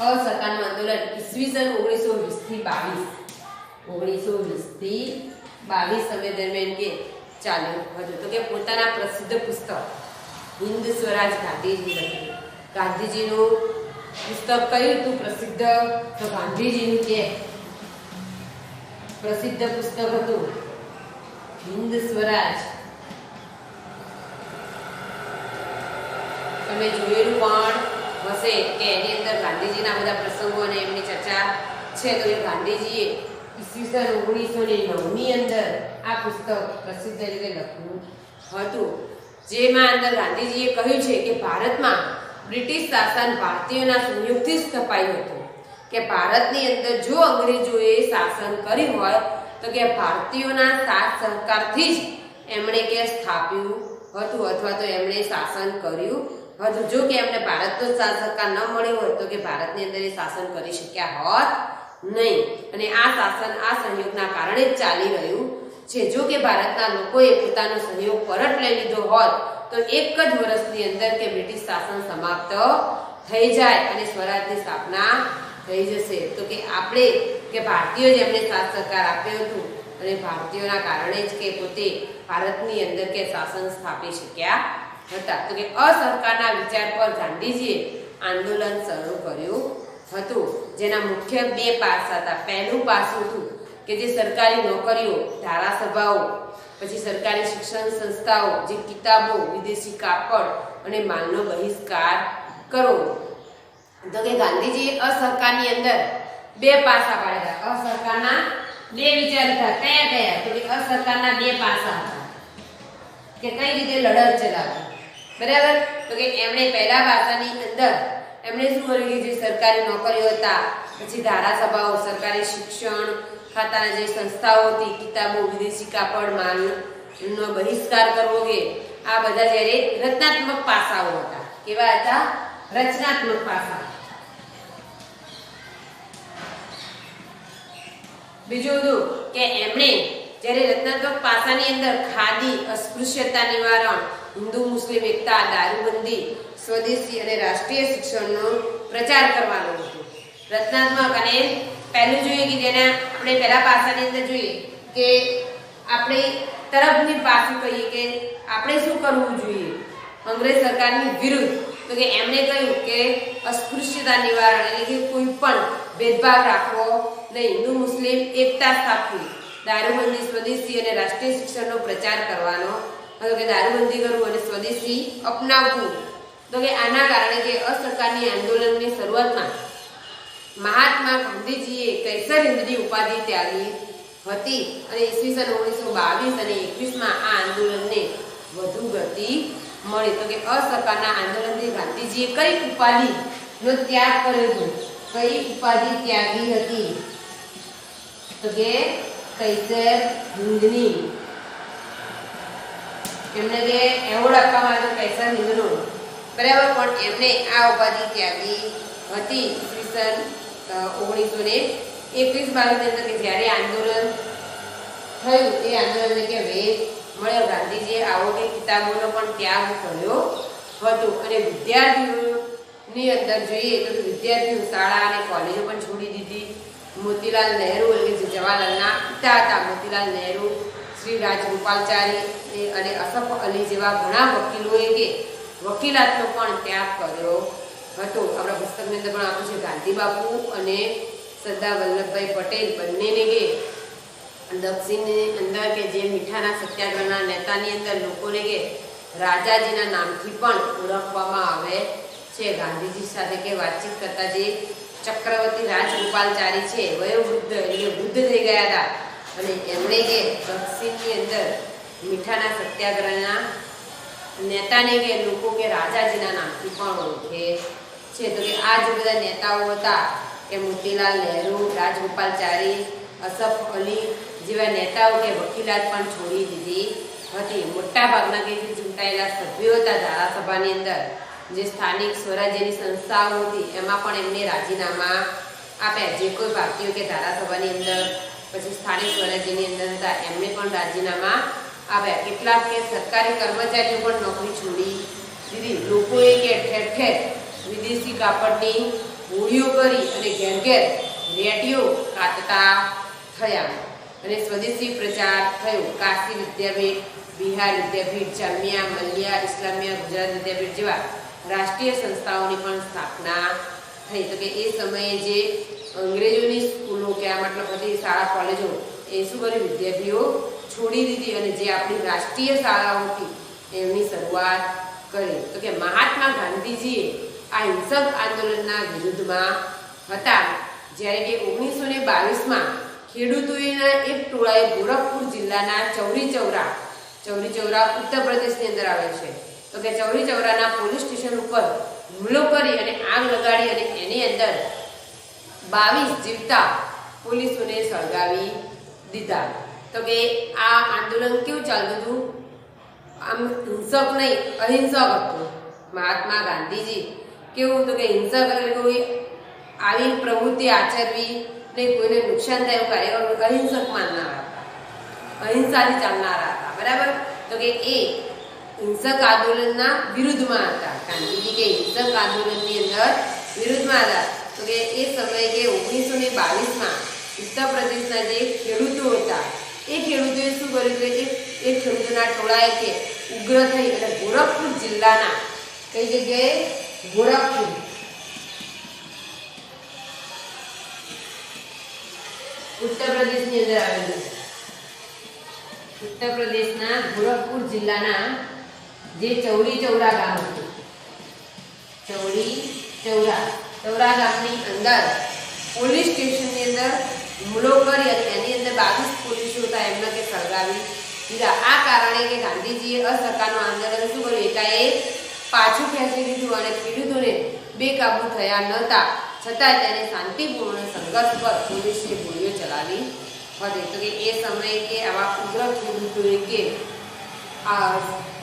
અસહકારનું આંદોલન ઈસવીસન 1920 થી 22 સમય દરમિયાન કે ચાલ્યું હતું. તો કે પોતાના પ્રસિદ્ધ પુસ્તક હિન્દ સ્વરાજ ગાંધીજી લખ્યું. ગાંધીજીનું પુસ્તક કયું હતું પ્રસિદ્ધ? તો ગાંધીજીનું કે પ્રસિદ્ધ પુસ્તક હતું હિન્દ સ્વરાજ. તમે જોયેલું પણ હશે કે એની અંદર ગાંધીજીના બધા પ્રસંગો અને એમની ચર્ચા છે. તો એ ગાંધીજીએ ઈસવીસન 1909 ની અંદર આ પુસ્તક પ્રસિદ્ધ રીતે લખ્યું હતું. જેમાં અંદર ગાંધીજીએ કહ્યું છે કે ભારતમાં બ્રિટિશ શાસન ભારતીયોના સહયોગથી જ સ્થપાયું હતું. કે ભારતની અંદર જો અંગ્રેજોએ શાસન કર્યું હોય તો કે ભારતીયોના સાથ સહકારથી જ એમણે કે સ્થાપ્યું હતું અથવા તો એમણે શાસન કર્યું હતું. જો કે એમને ભારતનો સાથ સહકાર ન મળ્યો હોય તો કે ભારતની અંદર એ શાસન કરી શક્યા હોત નહીં. અને આ શાસન આ સહયોગના કારણે જ ચાલી રહ્યું છે. જો કે ભારતના લોકોએ પોતાનો સહયોગ પરત લઈ લીધો હોત તો એક જ વર્ષની અંદર કે બ્રિટિશ શાસન સમાપ્ત થઈ જાય અને સ્વરાજની સ્થાપના થઈ જશે. તો કે આપણે કે ભારતીયો જ એમને સાથ સહકાર આપ્યો હતું અને ભારતીયોના કારણે જ કે પોતે ભારતની અંદર કે શાસન સ્થાપી શક્યા હતા. તો કે અસહકારના વિચાર પર ગાંધીજીએ આંદોલન શરૂ કર્યું હતું. જેના મુખ્ય બે પાસા હતા. પહેલું પાસું હતું કે જે સરકારી નોકરીઓ, ધારાસભાઓ, પછી સરકારી શિક્ષણ સંસ્થાઓ, જે કિતાબો, વિદેશી કાપડ અને માલનો બહિષ્કાર કરવો. તો કે ગાંધીજીએ અસહકારની અંદર બે પાસા પાડ્યા. અસહકારના બે વિચાર હતા. કયા કયા? તો કે અસહકારના બે પાસા હતા કે કઈ રીતે લડત ચલાવવી. બરાબર. તો કે એમણે પહેલા પાસાની અંદર એમણે શું કર્યું કે જે સરકારી નોકરીઓ હતા, પછી ધારાસભાઓ, સરકારી શિક્ષણ ખાતાના જે સંસ્થાઓ હતી, કિતાબો, વિદેશી કાપડ, માલનો બહિષ્કાર કરવો કે આ બધા જ્યારે રચનાત્મક પાસાઓ હતા. કેવા હતા? રચનાત્મક પાસા. બીજું હતું કે એમણે જ્યારે રચનાત્મક પાસાની અંદર ખાદી, અસ્પૃશ્યતા નિવારણ, હિન્દુ મુસ્લિમ એકતા, દારૂબંધી, સ્વદેશી અને રાષ્ટ્રીય શિક્ષણનો પ્રચાર કરવાનો હતો. રચનાત્મક અને પહેલું જોઈએ કે જેને આપણે પહેલા પાસાની અંદર જોઈએ કે આપણે તરફની પાસું કહીએ કે આપણે શું કરવું જોઈએ અંગ્રેજ સરકારની વિરુદ્ધ. તો કે એમણે કહ્યું કે અસ્પૃશ્યતા નિવારણ એટલે કે કોઈ પણ ભેદભાવ રાખવો નહીં, હિન્દુ મુસ્લિમ એકતા સ્થાપવી, દારૂબંધી, સ્વદેશી અને રાષ્ટ્રીય શિક્ષણનો પ્રચાર કરવાનો હતો કે દારૂબંધી કરવું અને સ્વદેશી અપનાવવું. તો કે આના કારણે કે અસહકારની આંદોલનની શરૂઆતમાં મહાત્મા ગાંધીજીએ કૈસર હિંદની ઉપાધિ ત્યાગી હતી અને ઈસવીસન 1922 અને 21માં આ આંદોલનને વધુ ગતિ મળી. તો કે અસહકારના આંદોલનથી ગાંધીજીએ કઈ ઉપાધિનો ત્યાગ કર્યો હતો? કઈ ઉપાધિ ત્યાગી હતી? તો કે કૈસર હિંદની. એમને કે એવોર્ડ આપવામાં આવ્યો કૈસર હિંદનો, બરાબર, પણ એમને આ ઉપાધિ ત્યાગી હતી. ઈસવીસન 1921-22 અંદર કે જ્યારે આંદોલન થયું એ આંદોલનને કે વેગ મળ્યો. ગાંધીજીએ આવો કે કિતાબોનો પણ ત્યાગ કર્યો હતો અને વિદ્યાર્થીઓની અંદર જોઈએ તો વિદ્યાર્થીઓ શાળા અને કોલેજો પણ છોડી દીધી. મોતીલાલ નહેરુ એટલે કે જવાહરલાલના પિતા હતા મોતીલાલ નહેરુ, શ્રી રાજગોપાલચારી અને અસફ અલી જેવા ઘણા વકીલોએ કે વકીલાતનો પણ ત્યાગ કર્યો હતો. આપણા પુસ્તકની અંદર પણ આપ્યું છે ગાંધી બાપુ અને સરદાર વલ્લભભાઈ પટેલ બંનેને કે દક્ષિણની અંદર કે જે મીઠાના સત્યાગ્રહના નેતાની અંદર લોકોને કે રાજાજીના નામથી પણ ઓળખવામાં આવે છે. ગાંધીજી સાથે કે વાતચીત કરતા જે ચક્રવર્તી રાજગોપાલચારી છે વયોવૃદ્ધ એટલે વૃદ્ધ થઈ ગયા હતા અને એમણે કે દક્ષિણની અંદર મીઠાના સત્યાગ્રહના નેતાને કે લોકો કે રાજાજીના નામથી પણ ઓળખે છે. તો કે આ જે બધા નેતાઓ હતા કે મોતીલાલ નહેરુ, રાજગોપાલચારી, અસફ અલી જેવા નેતાઓ કે વકીલાત પણ છોડી દીધી હતી. મોટા ભાગના કે જે ચૂંટાયેલા સભ્યો હતા ધારાસભાની અંદર, જે સ્થાનિક સ્વરાજ્યની સંસ્થાઓ હતી એમાં પણ એમને રાજીનામા આપ્યા. જે કોઈ ભારતીયો કે ધારાસભાની અંદર પછી સ્થાનિક સ્વરાજ્યની અંદર હતા એમને પણ રાજીનામા આપ્યા. કેટલાક કે સરકારી કર્મચારીઓ પણ નોકરી છોડી દીધી. લોકોએ કે ઠેર ઠેર વિદેશી કાપડની હોળીઓ કરી અને ઘેર ઘેર રેડિયો કાઢતા થયા અને સ્વદેશી પ્રચાર થયો. કાશી વિદ્યાપીઠ, બિહાર વિદ્યાપીઠ, જામિયા મલિયા ઇસ્લામિયા, ગુજરાત વિદ્યાપીઠ જેવા રાષ્ટ્રીય સંસ્થાઓની પણ સ્થાપના થઈ. તો કે એ સમયે જે અંગ્રેજોની સ્કૂલો કે આ મતલબ બધી શાળા કોલેજો એ શું કર્યું? વિદ્યાર્થીઓ છોડી દીધી અને જે આપણી રાષ્ટ્રીય શાળાઓ હતી એમની શરૂઆત કરી. તો કે મહાત્મા ગાંધીજીએ આ હિંસક આંદોલનના વિરુદ્ધમાં હતા. જ્યારે કે 1922માં ખેડૂતોના એક ટોળાએ ગોરખપુર જિલ્લાના ચૌરી ચૌરા ઉત્તર પ્રદેશની અંદર આવે છે. તો કે ચૌરી ચૌરાના પોલીસ સ્ટેશન ઉપર હુમલો કરી અને આગ લગાડી અને એની અંદર 22 જીવતા પોલીસોને સળગાવી દીધા. તો કે આ આંદોલન કેવું ચાલતું હતું? આમ હિંસક નહીં, અહિંસક હતું. મહાત્મા ગાંધીજી કેવું હતું કે હિંસક એટલે કોઈ આવી પ્રવૃત્તિ આચરવી નહીં, કોઈને નુકસાન થાય એવું કાર્ય કરવું અહિંસક માનનારા હતા, અહિંસાથી ચાલનારા હતા, બરાબર. તો કે એ હિંસક આંદોલનના વિરુદ્ધમાં હતા. ગાંધીજી કે હિંસક આંદોલનની અંદર વિરુદ્ધમાં હતા. તો કે એ સમયે કે 1922માં ઉત્તર પ્રદેશના જે ખેડૂતો હતા એ ખેડૂતોએ શું કર્યું કે એ ખેડૂતોના ટોળાએ કે ઉગ્ર થઈ અને ગોરખપુર જિલ્લાના કઈ જગ્યાએ? ગોરખપુર, ઉત્તર પ્રદેશની અંદર આવેલું. ઉત્તર પ્રદેશના ગોરખપુર જિલ્લાના જે ચૌરી ચૌરા ગામ હતું, ચૌરી ચૌરા ગામની અંદર પોલીસ સ્ટેશનની અંદર હુમલો કરી અને એની અંદર 22 પોલીસો હતા એમને કે સળગાવી દીધા. આ કારણે કે ગાંધીજીએ અસહકારનું આંદોલન શું કર્યું? એકાએક પાછું ખેંચી દીધું અને ખેડૂતોને બેકાબૂ થયા નહોતા છતાં તેને શાંતિપૂર્ણ સંઘર્ષ પર પોલીસે ગોળીઓ ચલાવી હતી. તો કે એ સમયે કે આવા ઉગ્ર ખેડૂતોએ કે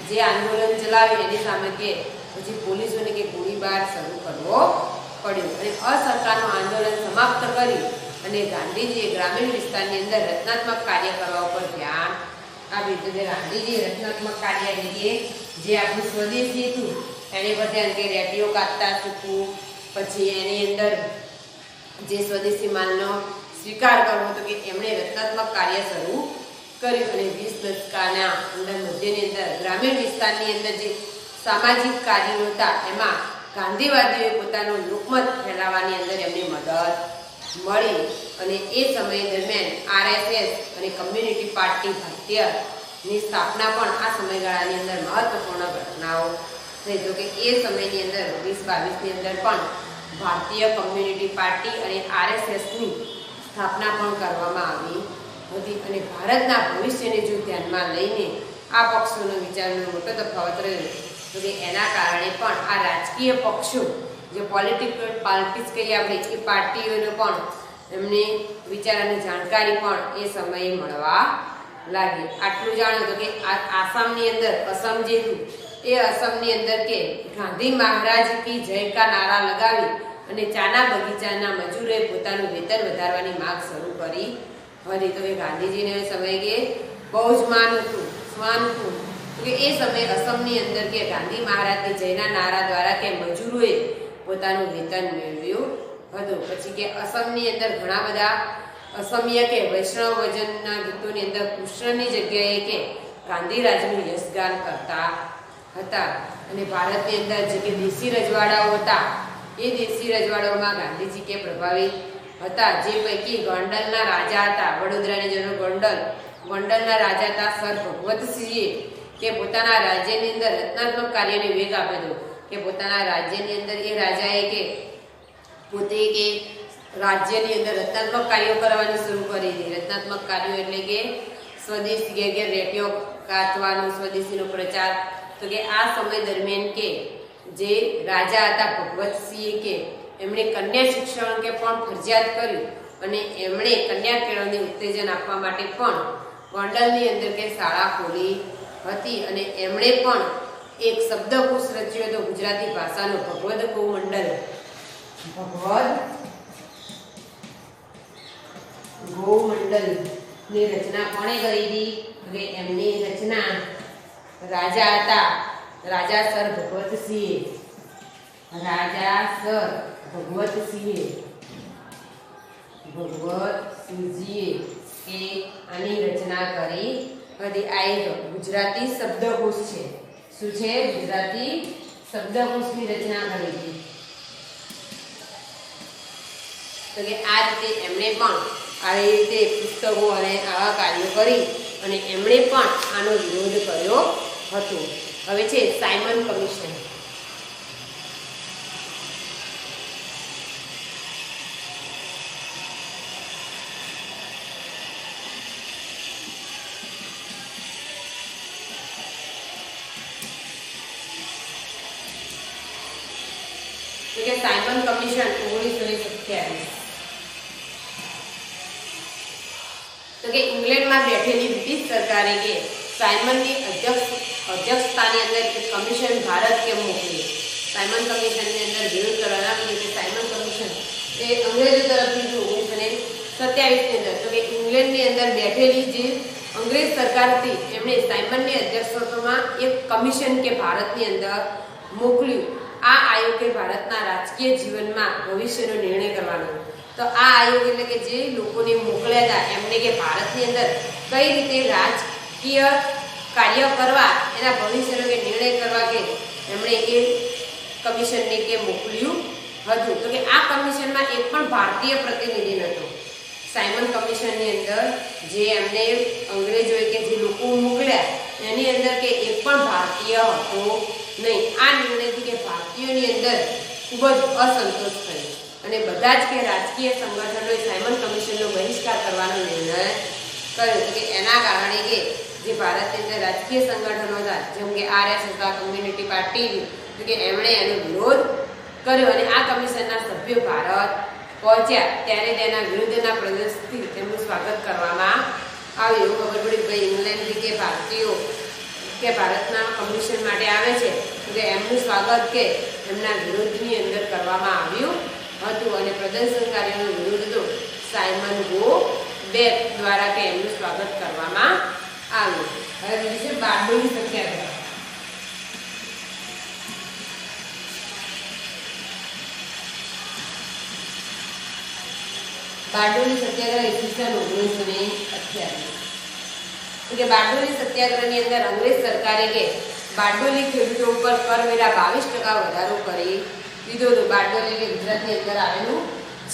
જે આંદોલન ચલાવ્યું એની સામે કે પછી પોલીસોને કે ગોળીબાર શરૂ કરવો પડ્યો અને અસહકારનું આંદોલન સમાપ્ત કરી અને ગાંધીજીએ ગ્રામીણ વિસ્તારની અંદર રચનાત્મક કાર્ય કરવા ઉપર ધ્યાન આપ્યું. તો કે ગાંધીજીએ રચનાત્મક કાર્ય એટલે જે આપણું સ્વદેશી હતું એની પર ધ્યાન કે રેડિયો કાઢતા શીખવું, પછી એની અંદર જે સ્વદેશી માલનો સ્વીકાર કરવો. તો કે એમણે રચનાત્મક કાર્ય શરૂ કર્યું અને 20 દશકાના અંદર મધ્યની અંદર ગ્રામીણ વિસ્તારની અંદર જે સામાજિક કાર્યો હતા એમાં ગાંધીવાદીઓએ પોતાનું લોકમત ફેલાવવાની અંદર એમને મદદ મળી અને એ સમય દરમિયાન આરએસએસ અને કમ્યુનિટી પાર્ટી ભારતીયની સ્થાપના પણ આ સમયગાળાની અંદર મહત્વપૂર્ણ ઘટનાઓ થઈ. જો કે એ સમયની અંદર 2022ની અંદર પણ ભારતીય કમ્યુનિટી પાર્ટી અને આરએસએસની સ્થાપના પણ કરવામાં આવી હતી અને ભારતના ભવિષ્યને જો ધ્યાનમાં લઈને આ પક્ષોનો વિચારનો મોટો તફાવત રહ્યો. તો કે એના કારણે પણ આ રાજકીય પક્ષો જે પોલિટિકલ પાર્ટીઝ કહીએ આપણે એ પાર્ટીઓને પણ એમને વિચાર અને જાણકારી પણ એ સમયે મળવા લાગી. આટલું જાણ્યું તો કે આસામની અંદર અસમ જે હતું એ અસમની અંદર કે ગાંધી મહારાજ કી જય કા નારા લગાવી અને ચાના બગીચાના મજૂરોએ પોતાનું વેતન વધારવાની માંગ શરૂ કરી હતી. તો કે ગાંધીજીને સમયે કે બહુ જ માન હતું, સ્માન હતું કે એ સમયે અસમની અંદર કે ગાંધી મહારાજની જયના નારા દ્વારા કે મજૂરોએ પોતાનું વેતન મેળવ્યું હતું. પછી કે અસમની અંદર ઘણા બધા અસમીય કે વૈષ્ણવ વજનના ગીતોની અંદર કૃષ્ણની જગ્યાએ કે ગાંધીરાજનું યશગાન કરતા હતા. અને ભારતની અંદર જે કે દેશી રજવાડાઓ હતા એ દેશી રજવાડાઓમાં ગાંધીજી કે પ્રભાવિત હતા. જે પૈકી ગોંડલના રાજા હતા, વડોદરાની જનો ગોંડલના રાજા હતા સર ભગવતસિંહે કે પોતાના રાજ્યની અંદર રચનાત્મક કાર્યને વેગ આપ્યો કે પોતાના રાજ્યની અંદર એ રાજાએ કે પોતે કે રાજ્યની અંદર રચનાત્મક કાર્યો કરવાની શરૂ કરી હતી. રચનાત્મક કાર્યો એટલે કે સ્વદેશી કે રેડિયો કાચવાનો સ્વદેશીનો પ્રચાર. તો કે આ સમય દરમિયાન કે જે રાજા હતા ભગવતસિંહે કે એમણે કન્યા શિક્ષણ કે પણ ફરજિયાત કર્યું અને એમણે કન્યા કેળવણી ઉત્તેજન આપવા માટે પણ ગોંડલની અંદર કે શાળા ખોલી હતી અને એમણે પણ એક શબ્દકોશ રચ્યો હતો ગુજરાતી ભાષાનો ભગવદ ગૌમંડલની રચના કોણે કરી હતી? કે એમની રચના રાજા હતા રાજા સર ભગવતસિંહે ભગવતસિંહજીએ કે આની રચના કરી હતી. આ એક ગુજરાતી શબ્દકોશ છે. શું છે? ગુજરાતી શબ્દકોશની રચના કરી હતી. તો કે આ રીતે એમણે પણ આવી રીતે પુસ્તકો અને આવા કાર્યો કરી અને એમણે પણ આનો વિરોધ કર્યો હતો. હવે છે સાયમન કમિશન. તો કે સાયમન કમિશન 1927. તો કે ઇંગ્લેન્ડમાં બેઠેલી બ્રિટિશ સરકારે કે સાયમનની અધ્યક્ષતાની અંદર એક કમિશન ભારત કેમ મોકલી? સાયમન કમિશનની અંદર વિરોધ કરવાના કે સાયમન કમિશન એ અંગ્રેજો તરફથી 1927ની અંદર તો કે ઇંગ્લેન્ડની અંદર બેઠેલી જે અંગ્રેજ સરકાર હતી એમણે સાયમનની અધ્યક્ષતામાં એક કમિશન કે ભારતની અંદર મોકલ્યું. આ આયોગે ભારતના રાજકીય જીવનમાં ભવિષ્યનો નિર્ણય કરવાનો. તો આ આયોગ એટલે કે જે લોકોને મોકલ્યા હતા એમને કે ભારતની અંદર કઈ રીતે રાજકીય કાર્ય કરવા એના ભવિષ્યનો કે નિર્ણય કરવા કે એમણે એ કમિશનને કે મોકલ્યું હતું. તો કે આ કમિશનમાં એક પણ ભારતીય પ્રતિનિધિ નહોતો. સાયમન કમિશનની અંદર જે એમને અંગ્રેજોએ કે જે લોકો મોકલ્યા એની અંદર કે એક પણ ભારતીય હતો નહીં. આ નિર્ણયથી કે ભારતીયોની અંદર ખૂબ જ અસંતોષ થયો અને બધા જ કે રાજકીય સંગઠનોએ સાયમન કમિશનનો બહિષ્કાર કરવાનો નિર્ણય કર્યો. તો કે એના કારણે કે જે ભારતની અંદર રાજકીય સંગઠનો હતા જેમ કે આરએસએસ કમ્યુનિટી પાર્ટી તો કે એમણે એનો વિરોધ કર્યો અને આ કમિશનના સભ્યો ભારત પહોંચ્યા ત્યારે તેના વિરુદ્ધના પ્રદેશથી તેમનું સ્વાગત કરવામાં આવ્યું. એવું ખબર પડી ભાઈ ઇંગ્લેન્ડથી કે ભારતીયો કે ભારતના કમિશન માટે આવે છે તો કે એમનું સ્વાગત કે એમના વિરોધની અંદર કરવામાં આવ્યું હતું અને પ્રદર્શનકારીઓનો વિરોધ હતો સાયમન ગો બેક દ્વારા કે એમનું સ્વાગત કરવામાં આવ્યું. હવે બીજું છે બારડોલી સત્યાગ્રહ. બારડોલી સત્યાગ્રહ ઈસવીસન 1928. તો કે બારડોલી સત્યાગ્રહની અંદર અંગ્રેજ સરકારે કે બારડોલી ખેડૂતો ઉપર કરવેરા 22% વધારો કરી લીધો હતો. બારડોલી એટલે ગુજરાતની અંદર આવેલું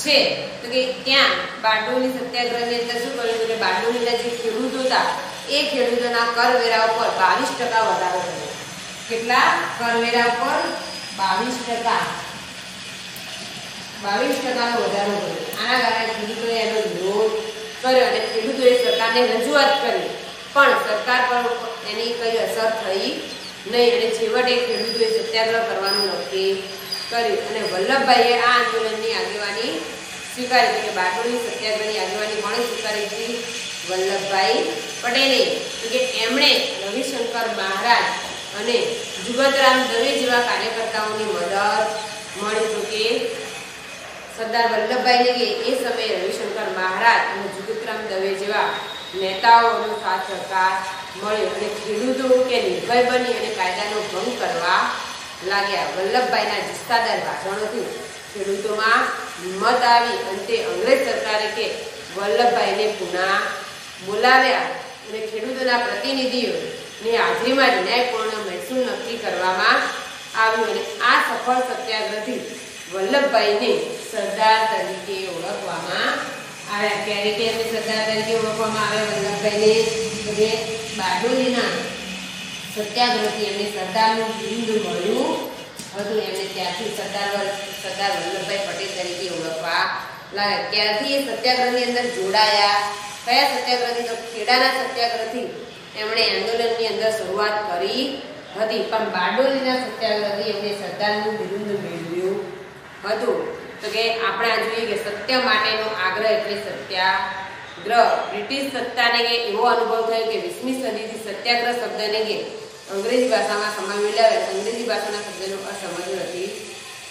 છે. તો કે ત્યાં બારડોલી સત્યાગ્રહની અંદર શું કર્યું હતું કે બારડોલીના જે ખેડૂતો હતા એ ખેડૂતોના કરવેરા ઉપર 22% વધારો કર્યો. કેટલા? કરવેરા ઉપર 22% 22%નો વધારો કર્યો. આના કારણે ખેડૂતોએ એનો વિરોધ કર્યો અને ખેડૂતોએ સરકારને રજૂઆત કરી, પણ સરકાર પર એની કઈ અસર થઈ નહીં અને છેવટે ખેડૂતોએ સત્યાગ્રહ કરવાનું નક્કી કર્યું અને વલ્લભભાઈએ આ આંદોલનની આગેવાની સ્વીકારી કે બારડોલી સત્યાગ્રહની આગેવાની કોણે સ્વીકારી હતી? વલ્લભભાઈ પટેલે. તો કે એમણે રવિશંકર મહારાજ અને જુગતરામ દવે જેવા કાર્યકર્તાઓની મદદ મળી. તો કે સરદાર વલ્લભભાઈને કે એ સમયે રવિશંકર મહારાજ અને જુગતરામ દવે જેવા નેતાઓનો સાથ સહકાર મળ્યો અને ખેડૂતો કે નિર્ભય બની અને કાયદાનો ભંગ કરવા લાગ્યા. વલ્લભભાઈના જુસ્સાદાર ભાષણોથી ખેડૂતોમાં હિંમત આવી. અંતે અંગ્રેજ સરકારે કે વલ્લભભાઈને પુના બોલાવ્યા અને ખેડૂતોના પ્રતિનિધિઓની હાજરીમાં ન્યાયપૂર્ણ મહેસૂલ નક્કી કરવામાં આવ્યું અને આ સફળ સત્યાગ્રહથી વલ્લભભાઈને સરદાર તરીકે ઓળખવામાં આવ્યા. ક્યારે કે એમને સરદાર તરીકે ઓળખવામાં આવ્યા વલ્લભભાઈને? તો કે બારડોલીના સત્યાગ્રહથી એમને સરદારનું બિરુદ મળ્યું હતું. એમને ત્યારથી સરદાર વલ્લભભાઈ પટેલ તરીકે ઓળખવા લાગ્યા. ત્યારથી એ સત્યાગ્રહની અંદર જોડાયા. કયા સત્યાગ્રહથી? તો ખેડાના સત્યાગ્રહથી એમણે આંદોલનની અંદર શરૂઆત કરી હતી, પણ બારડોલીના સત્યાગ્રહથી એમને સરદારનું બિરુદ મેળવ્યું હતું. તો કે આપણે આ જોઈએ કે સત્ય માટેનો આગ્રહ એટલે સત્યાગ્રહ. બ્રિટિશ સત્તાને કે એવો અનુભવ થયો કે 20મી સદીથી સત્યાગ્રહ શબ્દને કે અંગ્રેજી ભાષામાં સમાવી લાવે. અંગ્રેજી ભાષાના શબ્દનો અસમજ નથી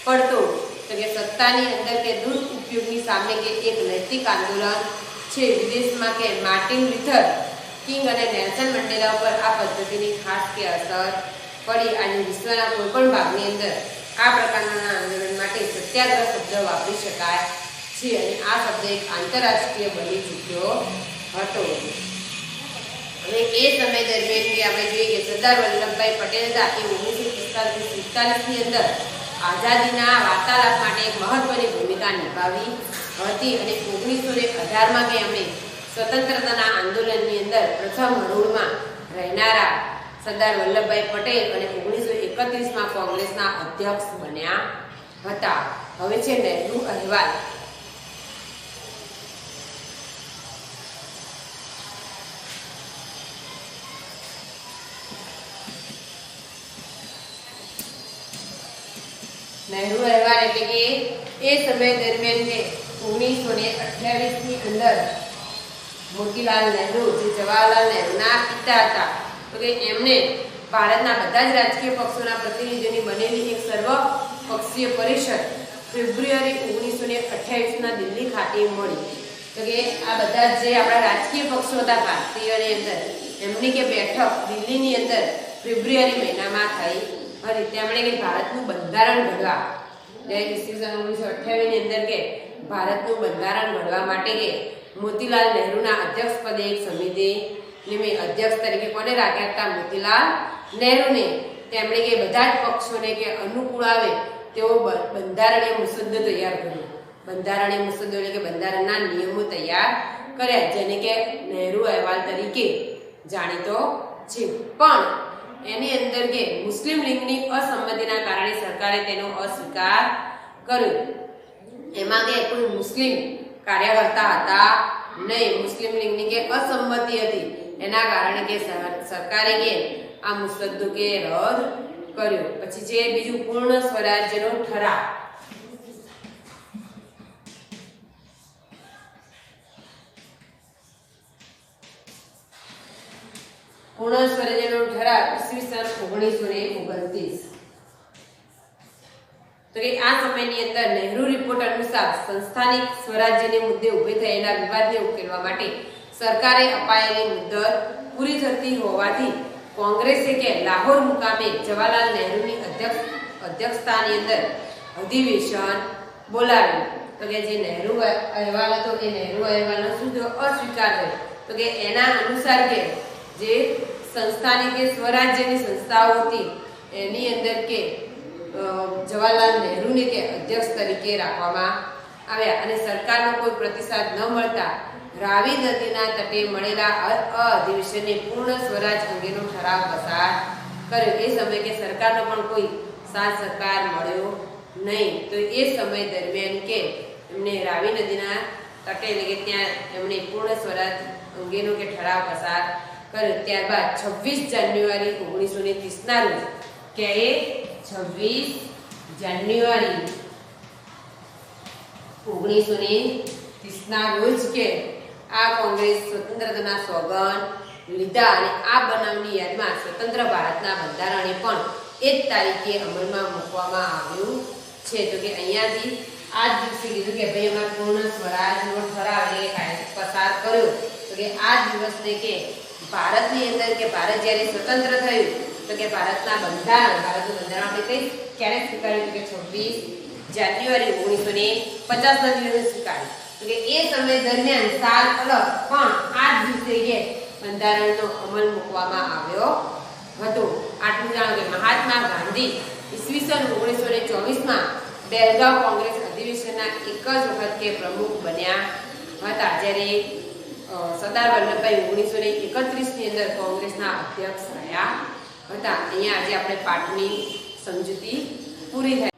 પડતો. તો કે સત્તાની અંદર કે દુરુપયોગની સામે કે એક નૈતિક આંદોલન છે. વિદેશમાં કે માર્ટિન લ્યુથર કિંગ અને નેલ્સન મંડેલા ઉપર આ પદ્ધતિની ખાસ કે અસર પડી. આજે વિશ્વના કોઈ પણ ભાગની અંદર આ પ્રકારના આંદોલન માટે સત્યાગ્રહ શબ્દ વાપરી શકાય છે અને આ શબ્દ એક આંતરરાષ્ટ્રીય બની ચૂક્યો હતો. હવે એ સમય દરમિયાન કે આપણે જોઈએ કે સરદાર વલ્લભભાઈ પટેલ હતા એ 1945-47ની અંદર આઝાદીના વાર્તાલાપ માટે એક મહત્વની ભૂમિકા નિભાવી હતી અને 1918માં કે એમણે સ્વતંત્રતાના આંદોલનની અંદર પ્રથમ હરોળમાં રહેનારા સરદાર વલ્લભભાઈ પટેલ અને 1931માં કોંગ્રેસના અધ્યક્ષ બન્યા હતા. હવે છે નહેરુ અહેવાલ. નહેરુ અહેવાલ એટલે કે એ સમય દરમિયાન કે 1928ની અંદર મોતીલાલ નહેરુ જે જવાહરલાલ નહેરુના પિતા હતા, તો કે એમને ભારતના બધા જ રાજકીય પક્ષોના પ્રતિનિધિઓની બનેલી એક સર્વપક્ષીય પરિષદ ફેબ્રુઆરી 1928ના દિલ્હી ખાતે મળી. તો કે આ બધા જે આપણા રાજકીય પક્ષો હતા ભારતીયોની અંદર એમની કે બેઠક દિલ્હીની અંદર ફેબ્રુઆરી મહિનામાં થઈ હતી. તેમણે કે ભારતનું બંધારણ ઘડવા ઈસવીસન 1928 ની અંદર કે ભારતનું બંધારણ ઘડવા માટે કે મોતીલાલ નહેરુના અધ્યક્ષ પદે એક સમિતિ નિમી. અધ્યક્ષ તરીકે કોને રાખ્યા હતા? મોતીલાલ નહેરુને. તેમણે કે બધા જ પક્ષોને કે અનુકૂળ આવે તેવો બંધારણીય મુસદ્દો તૈયાર કર્યો. બંધારણીય મુસદ્દો એટલે કે બંધારણના નિયમો તૈયાર કર્યા, જેને કે નહેરુ અહેવાલ તરીકે જાણીતો છે. પણ એની અંદર કે મુસ્લિમ લીગની અસંમતિના કારણે સરકારે તેનો અસ્વીકાર કર્યો. એમાં કે કોઈ મુસ્લિમ કાર્યકર્તા હતા નહીં. મુસ્લિમ લીગની કે અસંમતિ હતી, એના કારણે કે સરકારે કે આ મુસદ્દો કે રદ કર્યો. પછી જે બીજું પૂર્ણ સ્વરાજ્યનો ઠરાવ. પૂર્ણ સ્વરાજ્યનો ઠરાવ ઈસવીસન 1929. તો કે આ સમયની અંદર નહેરુ રિપોર્ટ અનુસાર સંસ્થાનિક સ્વરાજ્યને મુદ્દે ઊભી થયેલા વિવાદને ઉકેલવા માટે સરકારે અપાયેલી મુદત પૂરી થતી હોવાથી કોંગ્રેસે કે લાહોર મુકામે જવાહરલાલ નહેરુની અધ્યક્ષતાની અંદર અધિવેશન બોલાવ્યું. તો કે જે નહેરુ અહેવાલ હતો એ નહેરુ અહેવાલનો શું અસ્વીકાર થયો? તો કે એના અનુસાર કે જે સંસ્થાની કે સ્વરાજ્યની સંસ્થાઓ હતી એની અંદર કે જવાહરલાલ નહેરુને કે અધ્યક્ષ તરીકે રાખવામાં આવ્યા અને સરકારનો કોઈ પ્રતિસાદ ન મળતા રાવી નદીના તટે મળેલા અધિવેશને પૂર્ણ સ્વરાજ અંગેનો ઠરાવ પસાર કર્યો. એ સમયે કે સરકારનો પણ કોઈ સાથ સહકાર મળ્યો નહીં. તો એ સમય દરમિયાન કે એમને રાવી નદીના તટે એટલે કે ત્યાં એમણે પૂર્ણ સ્વરાજ અંગેનો કે ઠરાવ પસાર કર્યો. ત્યારબાદ 26 જાન્યુઆરી 1930ના રોજ કે એ 26 જાન્યુઆરી 1930ના રોજ કે આ કોંગ્રેસ સ્વતંત્રતાના સોગંદ લીધા અને આ બનાવની યાદમાં સ્વતંત્ર ભારતના બંધારણે પણ એ જ તારીખે અમલમાં મૂકવામાં આવ્યું છે. તો કે અહીંયાથી આ જ દિવસે કીધું કે ભાઈ અમારે પૂર્ણ સ્વરાજનો ઠરાવ એટલે કાયદો પસાર કર્યો. તો કે આ દિવસને કે ભારતની અંદર કે ભારત જ્યારે સ્વતંત્ર થયું તો કે ભારતનું બંધારણ આપણે કઈ ક્યારે સ્વીકાર્યું કે 26 જાન્યુઆરી 1950ના દિવસે સ્વીકાર્યું. તો કે એ સમય દરમિયાન સાલ અલગ પણ આ જ દિવસે કે બંધારણનો અમલ મૂકવામાં આવ્યો હતો. આટલું જાણો કે મહાત્મા ગાંધી ઈસવીસન 1924માં બેલગાંવ કોંગ્રેસ અધિવેશનના એક જ વખત કે પ્રમુખ બન્યા હતા, જ્યારે સરદાર વલ્લભભાઈ 1931ની અંદર કોંગ્રેસના અધ્યક્ષ રહ્યા હતા. અહીંયા આજે આપણે પાઠની સમજૂતી પૂરી થાય.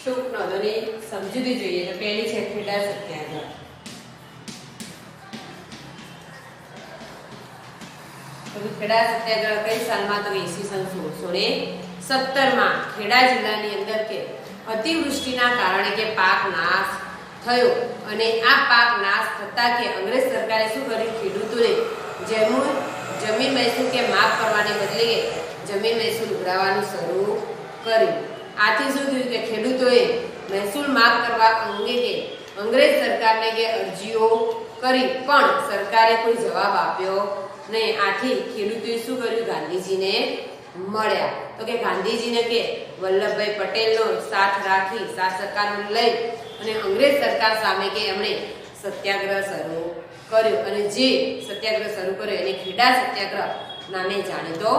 ટૂંક નોંધોની સમજૂતી જોઈએ તો પહેલી છે ખેડા સત્યાગ્રહ. ખેડા સત્યાગ્રહ કઈ સાલમાં? તો ઈસવીસન 1617માં ખેડા જિલ્લાની અંદર કે અતિવૃષ્ટિના કારણે કે પાક નાશ થયો અને આ પાક નાશ થતા કે અંગ્રેજ સરકારે શું કર્યું? ખેડૂતોને જમીન મહેસૂલ કે માફ કરવાને બદલે જમીન મહેસૂલ ઉઘરાવવાનું શરૂ કર્યું. આથી શું થયું કે ખેડૂતોએ મહેસૂલ માફ કરવા અંગે કે અંગ્રેજ સરકારને કે અરજીઓ કરી પણ સરકારે કોઈ જવાબ આપ્યો નહીં. આથી ખેડૂતોએ શું કર્યું? ગાંધીજીને મળ્યા. તો કે ગાંધીજીને કે વલ્લભભાઈ પટેલનો સાથ રાખી સાથ સહકાર લઈ અને અંગ્રેજ સરકાર સામે કે એમણે સત્યાગ્રહ શરૂ કર્યો અને જે સત્યાગ્રહ શરૂ કર્યો એને ખેડા સત્યાગ્રહ નામે જાણીતો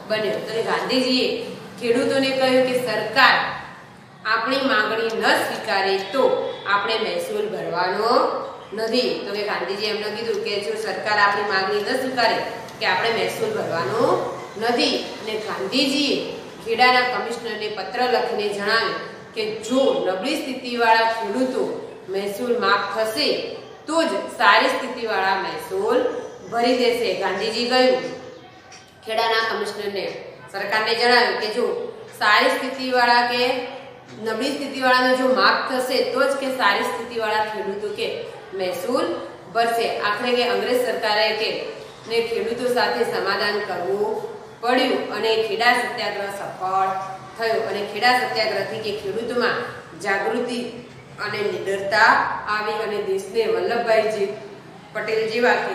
બન્યો. તો ગાંધીજીએ ખેડૂતોને કહ્યું કે સરકાર આપણી માંગણી ન સ્વીકારે તો આપણે મહેસૂલ ભરવાનો નથી. તો કે ગાંધીજીએ એમને કીધું કે જો સરકાર આપણી માંગણી ન સ્વીકારે કે આપણે મહેસૂલ ભરવાનો નથી. અને ગાંધીજીએ ખેડાના કમિશનરને પત્ર લખીને જણાવ્યું કે જો નબળી સ્થિતિવાળા ખેડૂતો મહેસૂલ માફ થશે તો જ સારી સ્થિતિવાળા મહેસૂલ ભરી દેશે. ગાંધીજી કહ્યું ખેડાના કમિશનરને સરકારને જણાવ્યું કે જો સારી સ્થિતિવાળા કે નબળી સ્થિતિવાળાને જો માફ થશે તો જ કે સારી સ્થિતિવાળા ખેડૂતો કે મહેસૂલ ભરશે. આખરે કે અંગ્રેજ સરકારે કે ને ખેડૂતો સાથે સમાધાન કરવું પડ્યું અને ખેડા સત્યાગ્રહ સફળ થયો. અને ખેડા સત્યાગ્રહથી કે ખેડૂતોમાં જાગૃતિ અને નિડરતા આવી અને દેશને વલ્લભભાઈ પટેલ જેવા કે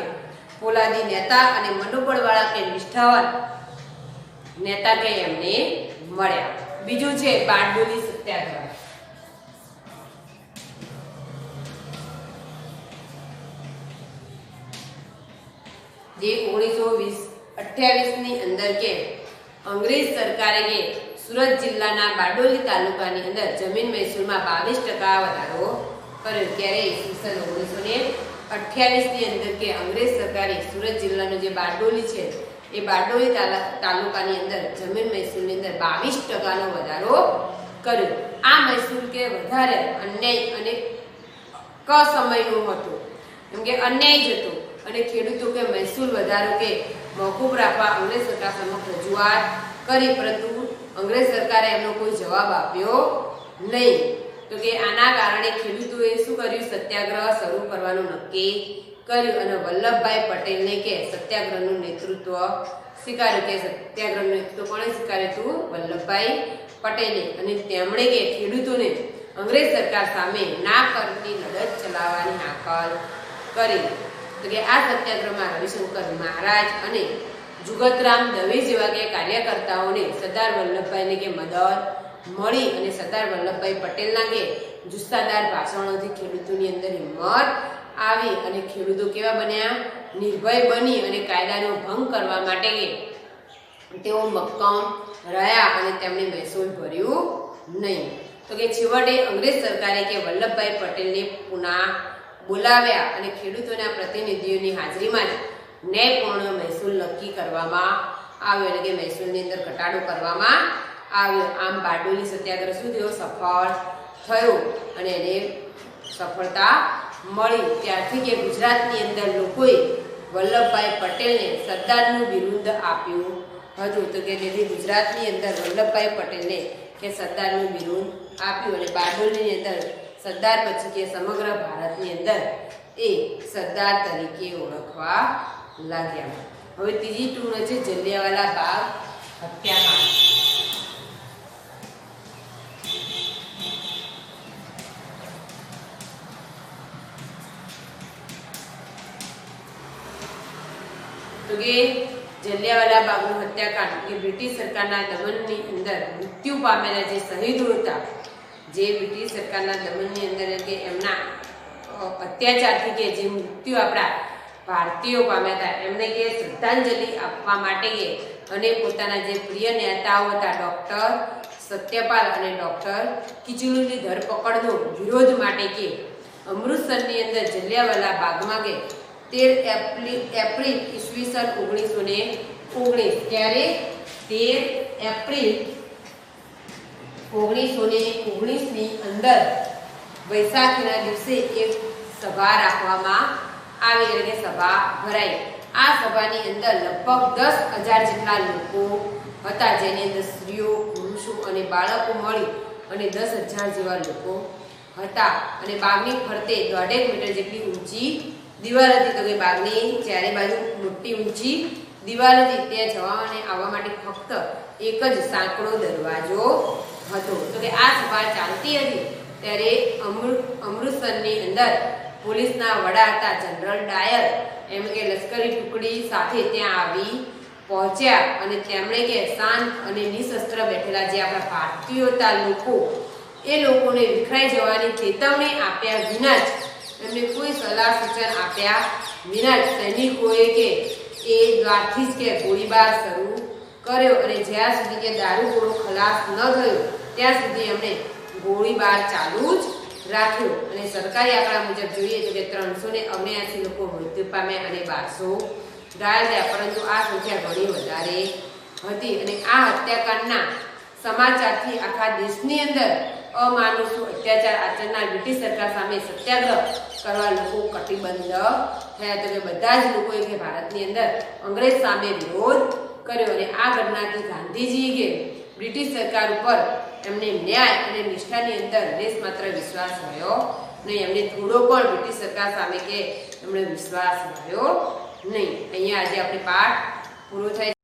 પોલાદી નેતા અને મનોબળવાળા કે નિષ્ઠાવાન નેતા કે એમને મળ્યા. બીજું છે બારડોલી સત્યાગ્રહ. જે 1928ની અંદર કે અંગ્રેજ સરકારે કે સુરત જિલ્લાના બારડોલી તાલુકાની અંદર જમીન મહેસૂલમાં 22% વધારો કર્યો. ત્યારે ઈસવીસન 1928ની અંદર કે અંગ્રેજ સરકારે સુરત જિલ્લાનો જે બારડોલી છે એ બારડોલી તાલુકાની અંદર જમીન મહેસૂલની અંદર 22%નો વધારો કર્યો. આ મહેસૂલ કે વધારે અન્યાય અને કસમયનું હતું, એમ કે અન્યાય જ હતું અને ખેડૂતો કે મહેસૂલ વધારો કે મોકૂફ રાખવા અંગ્રેજ સરકાર સમક્ષ રજૂઆત કરી, પરંતુ અંગ્રેજ સરકારે એમનો કોઈ જવાબ આપ્યો નહીં. તો કે આના કારણે ખેડૂતોએ શું કર્યું? સત્યાગ્રહ શરૂ કરવાનું નક્કી કર્યું અને વલ્લભભાઈ પટેલને કે સત્યાગ્રહનું નેતૃત્વ સ્વીકાર્યું. કે સત્યાગ્રહનું નેતૃત્વ કોણે સ્વીકાર્યું હતું? વલ્લભભાઈ પટેલે. અને તેમણે કે ખેડૂતોને અંગ્રેજ સરકાર સામે ના કરની લડત ચલાવવાની હાકલ કરી. તો કે આ સત્યાગ્રહમાં રવિશંકર મહારાજ અને જુગતરામ દવે જેવા કે કાર્યકર્તાઓને સરદાર વલ્લભભાઈને કે મદદ મળી અને સરદાર વલ્લભભાઈ પટેલના કે જુસ્સાદાર ભાષણોથી ખેડૂતોની અંદર હિંમત આવી અને ખેડૂતો કેવા બન્યા? નિર્ભય બની અને કાયદાનો ભંગ કરવા માટે કે તેઓ મક્કમ રહ્યા અને તેમણે મહેસૂલ ભર્યું નહીં. તો કે છેવટે અંગ્રેજ સરકારે કે વલ્લભભાઈ પટેલને પુના બોલાવ્યા અને ખેડૂતોના પ્રતિનિધિઓની હાજરીમાં જ ન્યાયપૂર્ણ મહેસૂલ નક્કી કરવામાં આવ્યો, એટલે કે મહેસૂલની અંદર ઘટાડો કરવામાં આવ્યો. આમ બારડોલી સત્યાગ્રહ શું થયો? સફળ થયો અને એને સફળતા મળી. ત્યારથી કે ગુજરાતની અંદર લોકોએ વલ્લભભાઈ પટેલને સરદારનું બિરુદ આપ્યું હતું. તો કે તેથી ગુજરાતની અંદર વલ્લભભાઈ પટેલને કે સરદારનું બિરુદ આપ્યું અને બારડોલીની અંદર સરદાર પછી કે સમગ્ર ભારતની અંદર એ સરદાર તરીકે ઓળખવા લાગ્યા. હવે ત્રીજી ટૂંક છે જલિયાવાલા બાગ હત્યાકાંડ. તો કે જલિયાવાલા બાગનું હત્યાકાંડ કે બ્રિટિશ સરકારના દમનની અંદર મૃત્યુ પામેલા જે શહીદો હતા, જે બ્રિટિશ સરકારના દમનની અંદર કે એમના અત્યાચારથી કે જે મૃત્યુ આપણા ભારતીયો પામ્યા હતા, એમને કે શ્રદ્ધાંજલિ આપવા માટે કે અને પોતાના જે પ્રિય નેતાઓ હતા ડૉક્ટર સત્યપાલ અને ડૉક્ટર કિચલુની ધરપકડનો વિરોધ માટે કે અમૃતસરની અંદર જલિયાવાલા બાગમાં કે 13 એપ્રિલ ઈસવીસન 1919 ત્યારે 13 એપ્રિલ 1919 ની અંદર વૈશાખના દિવસે એક સભા રાખવામાં આવી, એટલે કે સભા ભરાઈ. આ સભાની અંદર લગભગ 10,000 જેટલા લોકો હતા, જેની અંદર સ્ત્રીઓ, પુરુષો અને બાળકો મળી અને 10,000 જેવા લોકો હતા. અને બાગની ફરતે 1.5 મીટર જેટલી ઊંચી દિવાલ હતી. તો કે બાગની ચારે બાજુ મોટી ઊંચી દિવાલ હતી. ત્યાં જવા અને આવવા માટે ફક્ત એક જ સાંકડો દરવાજો હતો. તો કે આ સભા ચાલતી હતી ત્યારે અમૃતસરની અંદર પોલીસના વડા હતા જનરલ ડાયર, એમ કે લશ્કરી ટુકડી સાથે ત્યાં આવી પહોંચ્યા અને તેમણે કે શાંત અને નિશસ્ત્ર બેઠેલા જે આપણા ભારતીયો હતા લોકો, એ લોકોને વિખરાઈ જવાની ચેતવણી આપ્યા વિના જ, એમને કોઈ સલાહ સૂચન આપ્યા વિના જ સૈનિકોએ કે એ દ્વારથી જ કે ગોળીબાર શરૂ કર્યો અને જ્યાં સુધી કે દારૂગોળો ખલાસ ન થયો ત્યાં સુધી એમણે ગોળીબાર ચાલુ જ રાખ્યો. અને સરકારી આંકડા મુજબ જોઈએ તો કે 379 લોકો મૃત્યુ પામ્યા અને 1200 ઘાયલ થયા, પરંતુ આ સંખ્યા ઘણી વધારે હતી. અને આ હત્યાકાંડના સમાચારથી આખા દેશની અંદર અમાનુષ અત્યાચાર આચરનાર બ્રિટિશ સરકાર સામે સત્યાગ્રહ કરવા લોકો કટિબદ્ધ થયા. તો કે બધા જ લોકોએ કે ભારતની અંદર અંગ્રેજ સામે વિરોધ કર્યો અને આ ઘટનાથી ગાંધીજી કે બ્રિટિશ સરકાર ઉપર એમને ન્યાય અને નિષ્ઠાની અંદર લેશ માત્ર વિશ્વાસ રહ્યો નહીં. એમને થોડો પણ બ્રિટિશ સરકાર સામે કે એમણે વિશ્વાસ રહ્યો નહીં. અહીંયા આજે આપણે પાઠ પૂરો થાય.